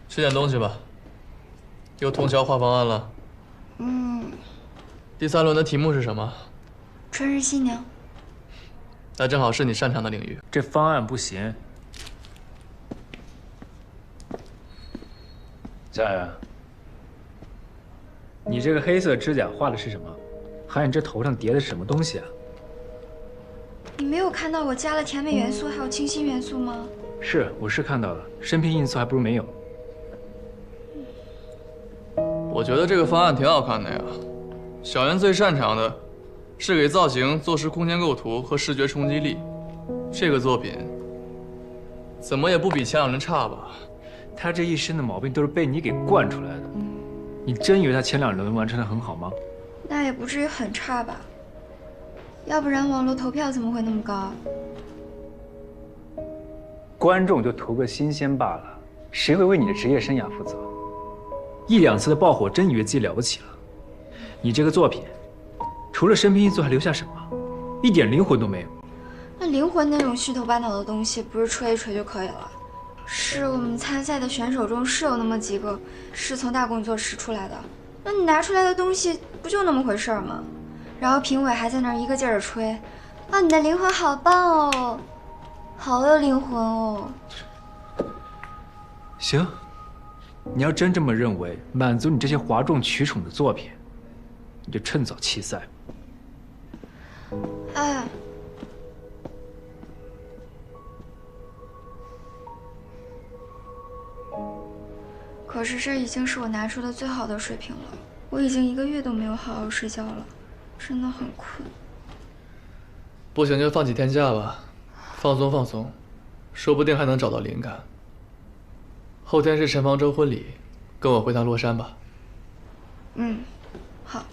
吃点东西吧。又通宵画方案了。第3轮的题目是什么？春日新娘。那正好是你擅长的领域。这方案不行。佳媛，你这个黑色指甲画的是什么？还有你这头上叠的是什么东西啊？你没有看到我加了甜美元素还有清新元素吗？是，我是看到了，生拼因素还不如没有。我觉得这个方案挺好看的呀。小袁最擅长的是给造型做出空间构图和视觉冲击力，这个作品怎么也不比前2轮差吧？他这一身的毛病都是被你给惯出来的。你真以为他前2轮完成的很好吗？那也不至于很差吧？要不然网络投票怎么会那么高啊？观众就图个新鲜罢了，谁会为你的职业生涯负责？1、2次的爆火，真以为自己了不起了？你这个作品，除了生拼因素还留下什么？一点灵魂都没有。那灵魂那种虚头巴脑的东西，不是吹一吹就可以了？是我们参赛的选手中是有那么几个是从大工作室出来的，那你拿出来的东西不就那么回事吗？然后评委还在那儿一个劲儿的吹，啊，你的灵魂好棒哦，好有灵魂哦。行，你要真这么认为，满足你这些哗众取宠的作品，你就趁早弃赛。哎。可是这已经是我拿出的最好的水平了，我已经1个月都没有好好睡觉了，真的很困。不行就放几天假吧，放松放松，说不定还能找到灵感。后天是陈方舟婚礼，跟我回趟洛杉吧。好。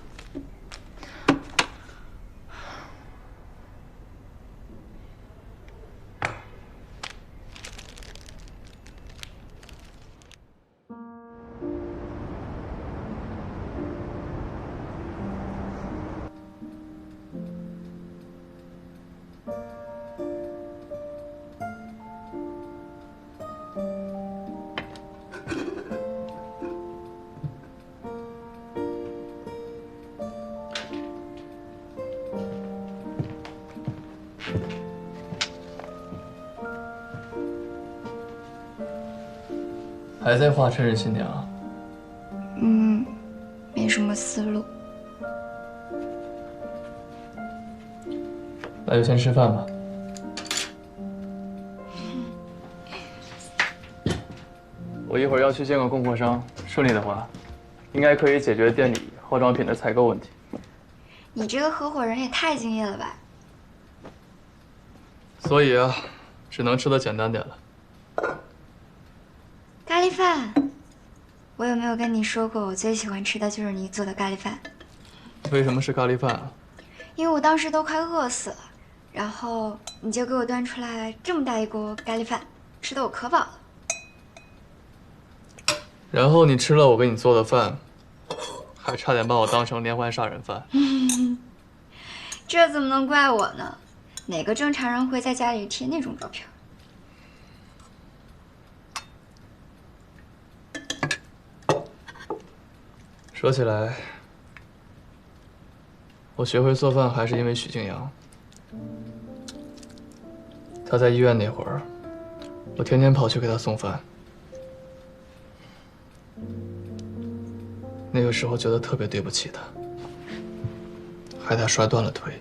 还在画春日新娘？没什么思路。那就先吃饭吧。我一会儿要去见个供货商，顺利的话，应该可以解决店里化妆品的采购问题。你这个合伙人也太敬业了吧！所以啊，只能吃的简单点了。咖喱饭，我有没有跟你说过，我最喜欢吃的就是你做的咖喱饭？为什么是咖喱饭啊？因为我当时都快饿死了，然后你就给我端出来这么大一锅咖喱饭，吃的我可饱了。然后你吃了我给你做的饭，还差点把我当成连环杀人犯。这怎么能怪我呢？哪个正常人会在家里贴那种照片？说起来，我学会做饭还是因为许静阳。他在医院那会儿，我天天跑去给他送饭。那个时候觉得特别对不起他，害他摔断了腿。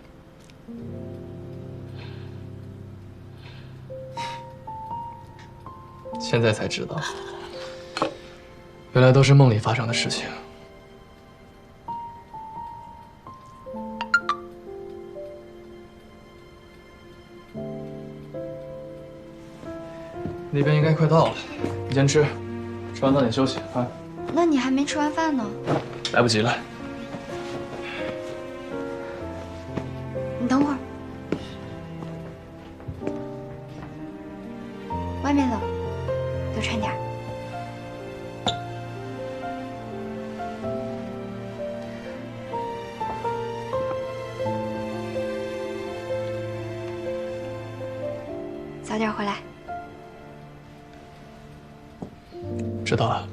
现在才知道，原来都是梦里发生的事情。那边应该快到了，你先吃，吃完早点休息啊。那你还没吃完饭呢。来不及了。你等会儿，外面冷，多穿点儿。早点回来。知道了。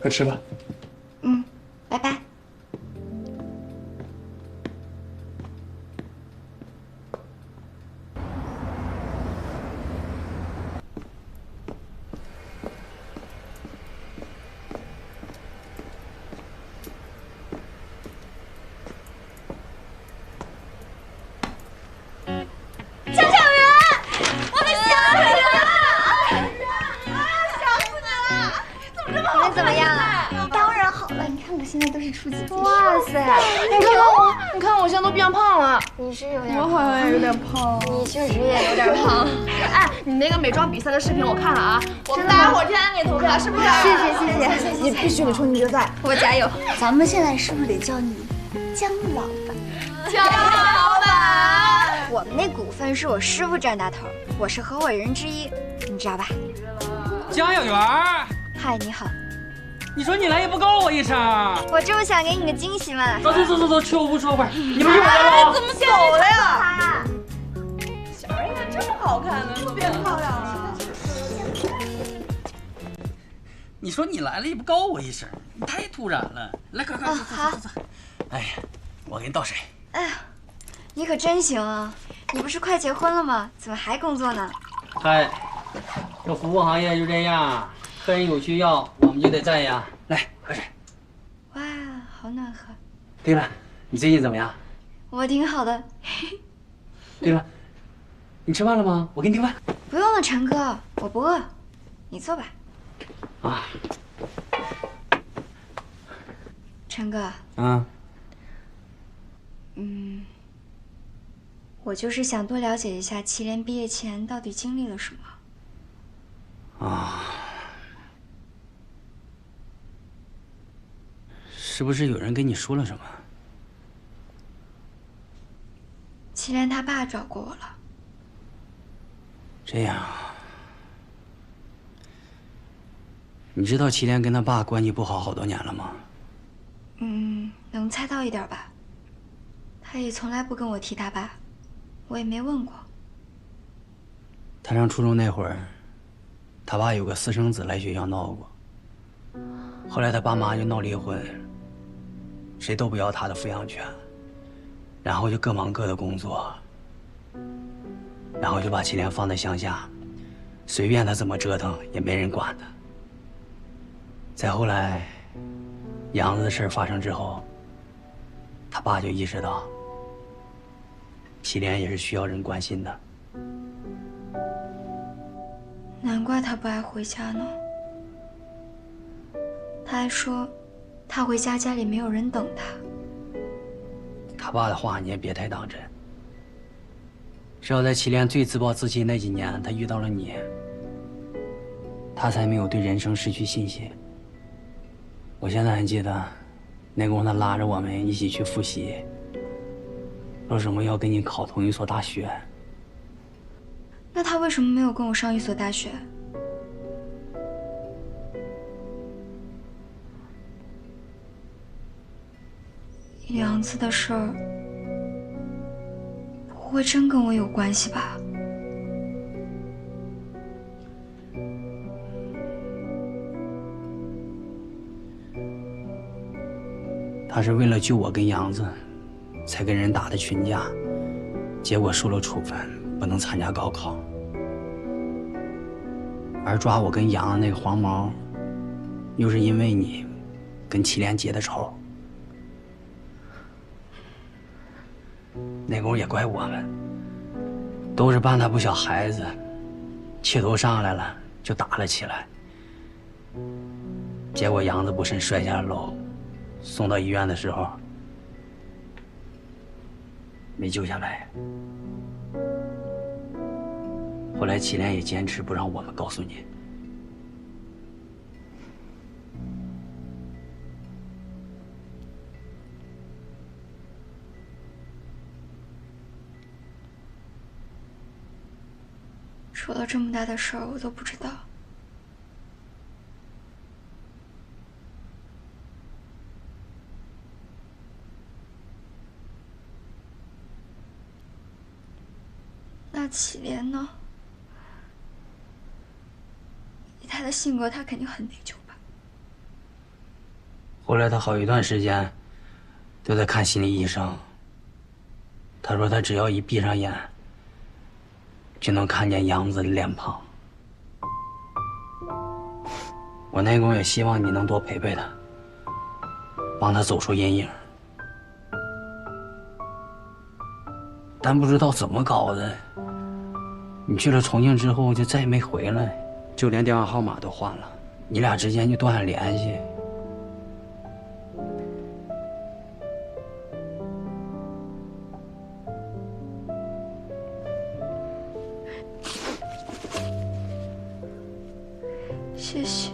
快吃吧。嗯，拜拜。初级技术。哇塞！你看我现在都变胖了。你是有点胖，我好像有点胖。你确实也有点胖。哎，你那个美妆比赛的视频我看了啊，我们大伙天天给你投票，是不是？谢谢。你必须得冲进决赛，我加油。咱们现在是不是得叫你姜老板？姜老板，我们那股份是我师傅占大头，我是合伙人之一，你知道吧？姜小圆，嗨，你好。你说你来也不告我一声，我这不想给你个惊喜吗？走，去我屋说会儿。你们一会儿再走。怎么走了呀？小人你咋这么好看呢？特别漂亮啊！你说你来了也不告我一声，你太突然了。来，快，走。哎呀，我给你倒水。哎呀，你可真行啊！你不是快结婚了吗？怎么还工作呢？嗨，这服务行业就这样。客人有需要，我们就得赞扬。来，喝水。哇，好暖和。对了，你最近怎么样？我挺好的。对了，你吃饭了吗？我给你订饭。不用了，陈哥，我不饿。你坐吧。啊。陈哥。啊。我就是想多了解一下祁连毕业前到底经历了什么。啊。是不是有人跟你说了什么？祁连他爸找过我了。这样，你知道祁连跟他爸关系不好好多年了吗？能猜到一点吧。他也从来不跟我提他爸，我也没问过。他上初中那会儿，他爸有个私生子来学校闹过，后来他爸妈就闹离婚。谁都不要他的抚养权，然后就各忙各的工作，然后就把祁连放在乡下，随便他怎么折腾也没人管他。再后来，杨子的事发生之后，他爸就意识到，祁连也是需要人关心的。难怪他不爱回家呢。他还说，他回家家里没有人等他。他爸的话你也别太当真。只有在祁连最自暴自弃那几年，他遇到了你，他才没有对人生失去信心。我现在还记得，那功夫他拉着我们一起去复习，说什么要跟你考同一所大学。那他为什么没有跟我上一所大学？梁子的事儿，不会真跟我有关系吧？他是为了救我跟杨子，才跟人打的群架，结果受了处分，不能参加高考。而抓我跟杨子那个黄毛，又是因为你跟祁连结的仇。那功夫也怪我们，都是半大不小孩子，气头上来了就打了起来。结果杨子不慎摔下了楼，送到医院的时候没救下来。后来祁连也坚持不让我们告诉你。出了这么大的事儿，我都不知道。那祁连呢？以他的性格，他肯定很内疚吧。后来他好一段时间都在看心理医生。他说他只要一闭上眼，就能看见杨子的脸庞。我那功也希望你能多陪陪他，帮他走出阴影。但不知道怎么搞的，你去了重庆之后就再也没回来，就连电话号码都换了，你俩之间就断了联系。谢谢。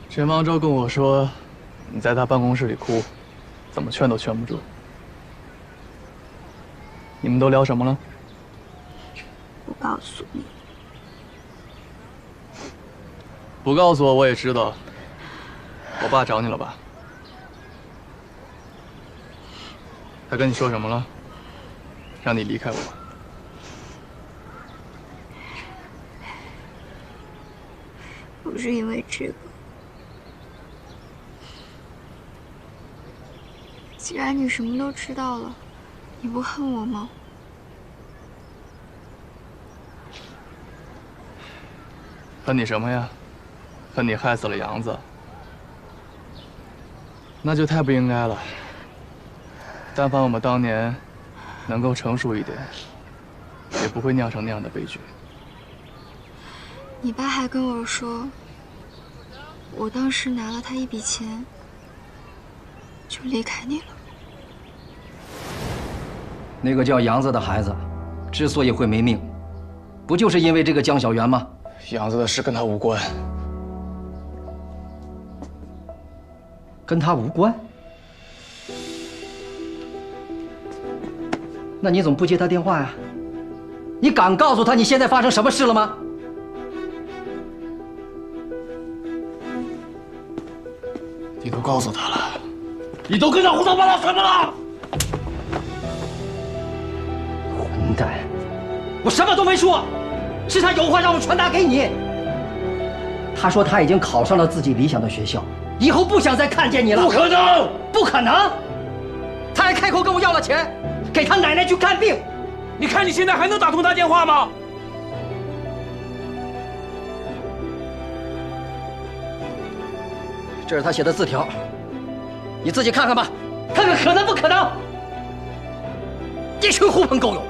陈方舟跟我说，你在他办公室里哭，怎么劝都劝不住。你们都聊什么了？不告诉你。不告诉我，我也知道。我爸找你了吧？他跟你说什么了？让你离开我。不是因为这个。既然你什么都知道了，你不恨我吗？恨你什么呀？恨你害死了杨子。那就太不应该了。但凡我们当年能够成熟一点，也不会酿成那样的悲剧。你爸还跟我说，我当时拿了他一笔钱，就离开你了。那个叫杨子的孩子，之所以会没命，不就是因为这个江小媛吗？杨子的事跟他无关。跟他无关？那你怎么不接他电话呀？你敢告诉他你现在发生什么事了吗？你都告诉他了，你都跟他胡说八道什么了？混蛋！我什么都没说，是他有话让我传达给你。他说他已经考上了自己理想的学校，以后不想再看见你了。不可能！不可能！他还开口跟我要了钱，给他奶奶去看病。你看你现在还能打通他电话吗？这是他写的字条，你自己看看吧，看看可能不可能。一群狐朋狗友。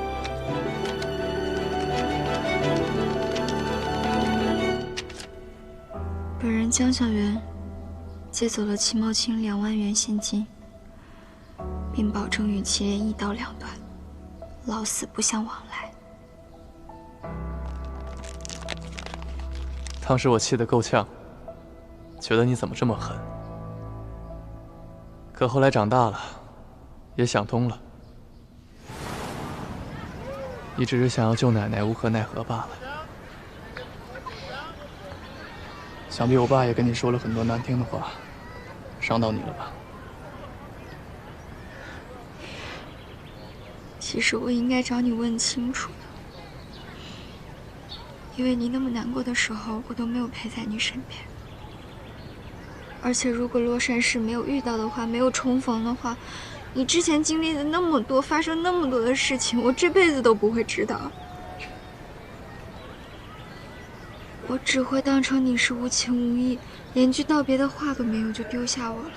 本人江小媛借走了齐茂清2万元现金，并保证与祁连一刀两断，老死不相往来。当时我气得够呛，觉得你怎么这么狠。可后来长大了，也想通了，你只是想要救奶奶，无可奈何罢了。想必我爸也跟你说了很多难听的话，伤到你了吧？其实我应该找你问清楚的，因为你那么难过的时候，我都没有陪在你身边。而且如果洛山市没有遇到的话，没有重逢的话，你之前经历的那么多，发生那么多的事情，我这辈子都不会知道。我只会当成你是无情无义，连句道别的话都没有就丢下我了。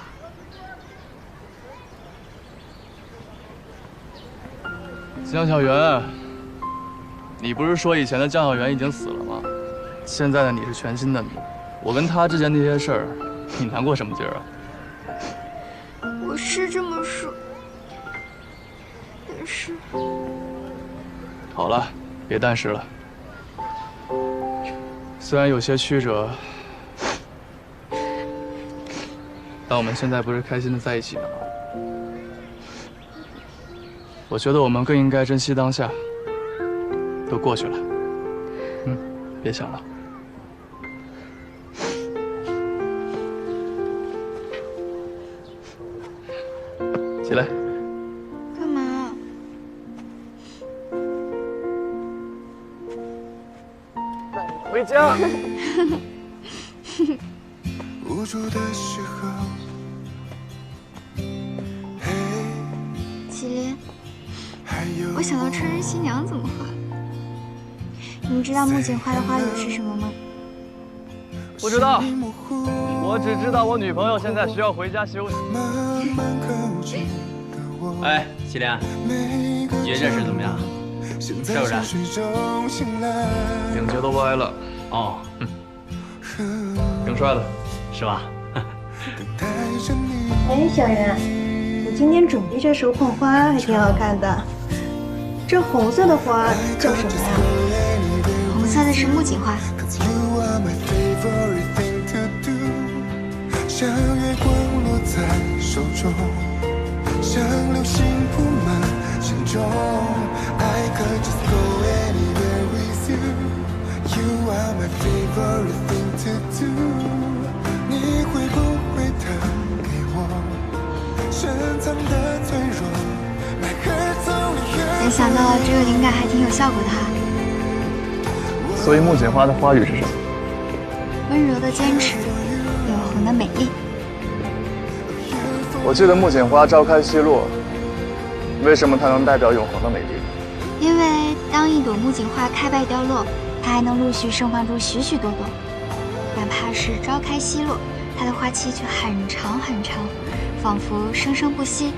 江小媛，你不是说以前的江小媛已经死了吗？现在的你是全新的你，我跟他之间那些事儿，你难过什么劲儿啊？我是这么说，但是……好了，别但是了。虽然有些曲折，但我们现在不是开心的在一起呢吗？我觉得我们更应该珍惜当下。都过去了，别想了。起来。干嘛？回家。无助的时候，祁连，我想到春日新娘怎么画。你知道木槿花的花语是什么吗？不知道，我只知道我女朋友现在需要回家休息。哎，祁连，你觉得这事怎么样？是不是？领结都歪了。哦，挺帅的，是吧？哎，小袁，你今天准备这手捧花还挺好看的。这红色的花叫什么呀？红色的是木槿花。像月光落在手中，像流星铺满心中。I could just go anywhere with you. You are my favorite thing to do. 你会不会弹给我深藏的脆弱？没想到这个灵感还挺有效果的哈。所以木槿花的花语是什么？温柔的坚持，永恒的美丽。我记得木槿花朝开夕落，为什么它能代表永恒的美丽？因为当一朵木槿花开败凋落，它还能陆续生发出许许多多，哪怕是朝开夕落，它的花期却很长很长，仿佛生生不息，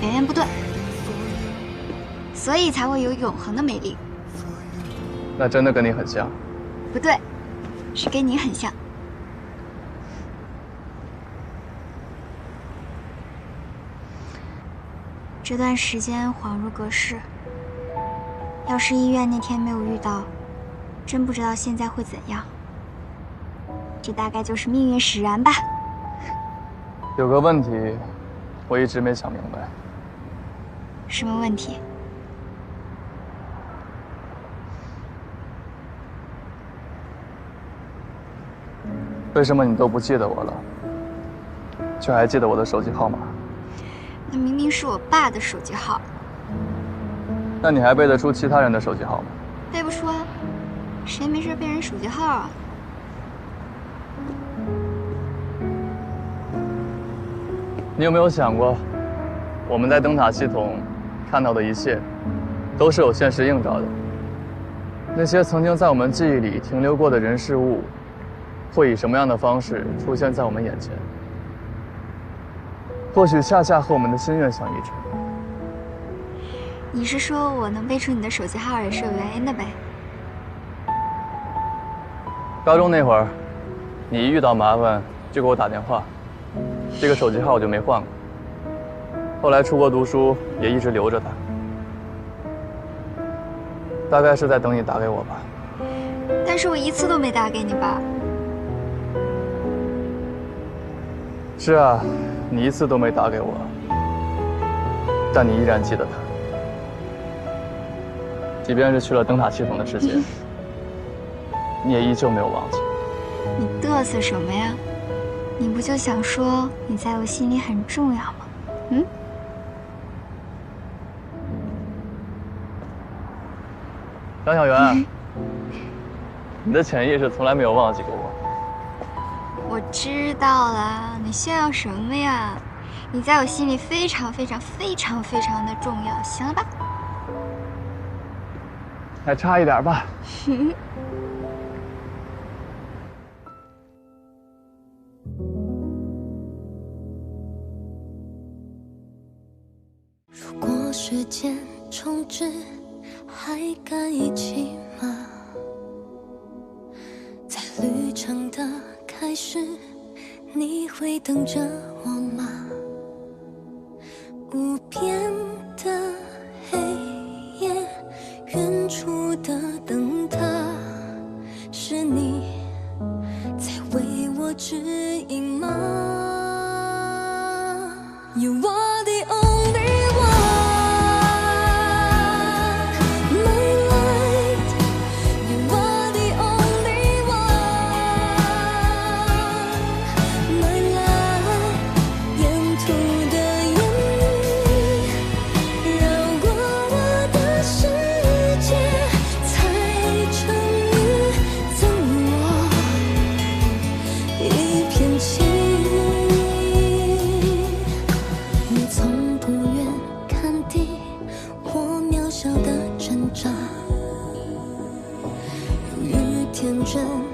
源源不断，所以才会有永恒的美丽。那真的跟你很像。不对，是跟你很像。这段时间恍如隔世，要是医院那天没有遇到，真不知道现在会怎样。这大概就是命运使然吧。有个问题，我一直没想明白。什么问题？为什么你都不记得我了，却还记得我的手机号码？那明明是我爸的手机号。那你还背得出其他人的手机号吗？背不出啊，谁没事背人手机号啊？你有没有想过，我们在灯塔系统看到的一切，都是有现实映照的。那些曾经在我们记忆里停留过的人事物，会以什么样的方式出现在我们眼前？或许恰恰和我们的心愿相一致。你是说我能背出你的手机号也是有原因的呗？高中那会儿，你一遇到麻烦就给我打电话，这个手机号我就没换过。后来出国读书也一直留着它，大概是在等你打给我吧。但是我一次都没打给你吧？是啊，你一次都没打给我，但你依然记得它。即便是去了灯塔系统的世界，你也依旧没有忘记。你嘚瑟什么呀？你不就想说你在我心里很重要吗？嗯？张小媛，你的潜意识从来没有忘记过我。我知道了，你炫耀什么呀？你在我心里非常非常非常非常的重要，行了吧？还差一点吧。如果时间重置，还敢一起吗？在旅程的开始，你会等着我吗？无边的黑夜，远处的灯塔，是你在为我指引吗？ You are the only one, my light. You are the only one, my light. 沿途的眼影，绕过我的世界，才成雨，赠我一片情。 你从不愿看低我渺小的挣扎，勇于天真。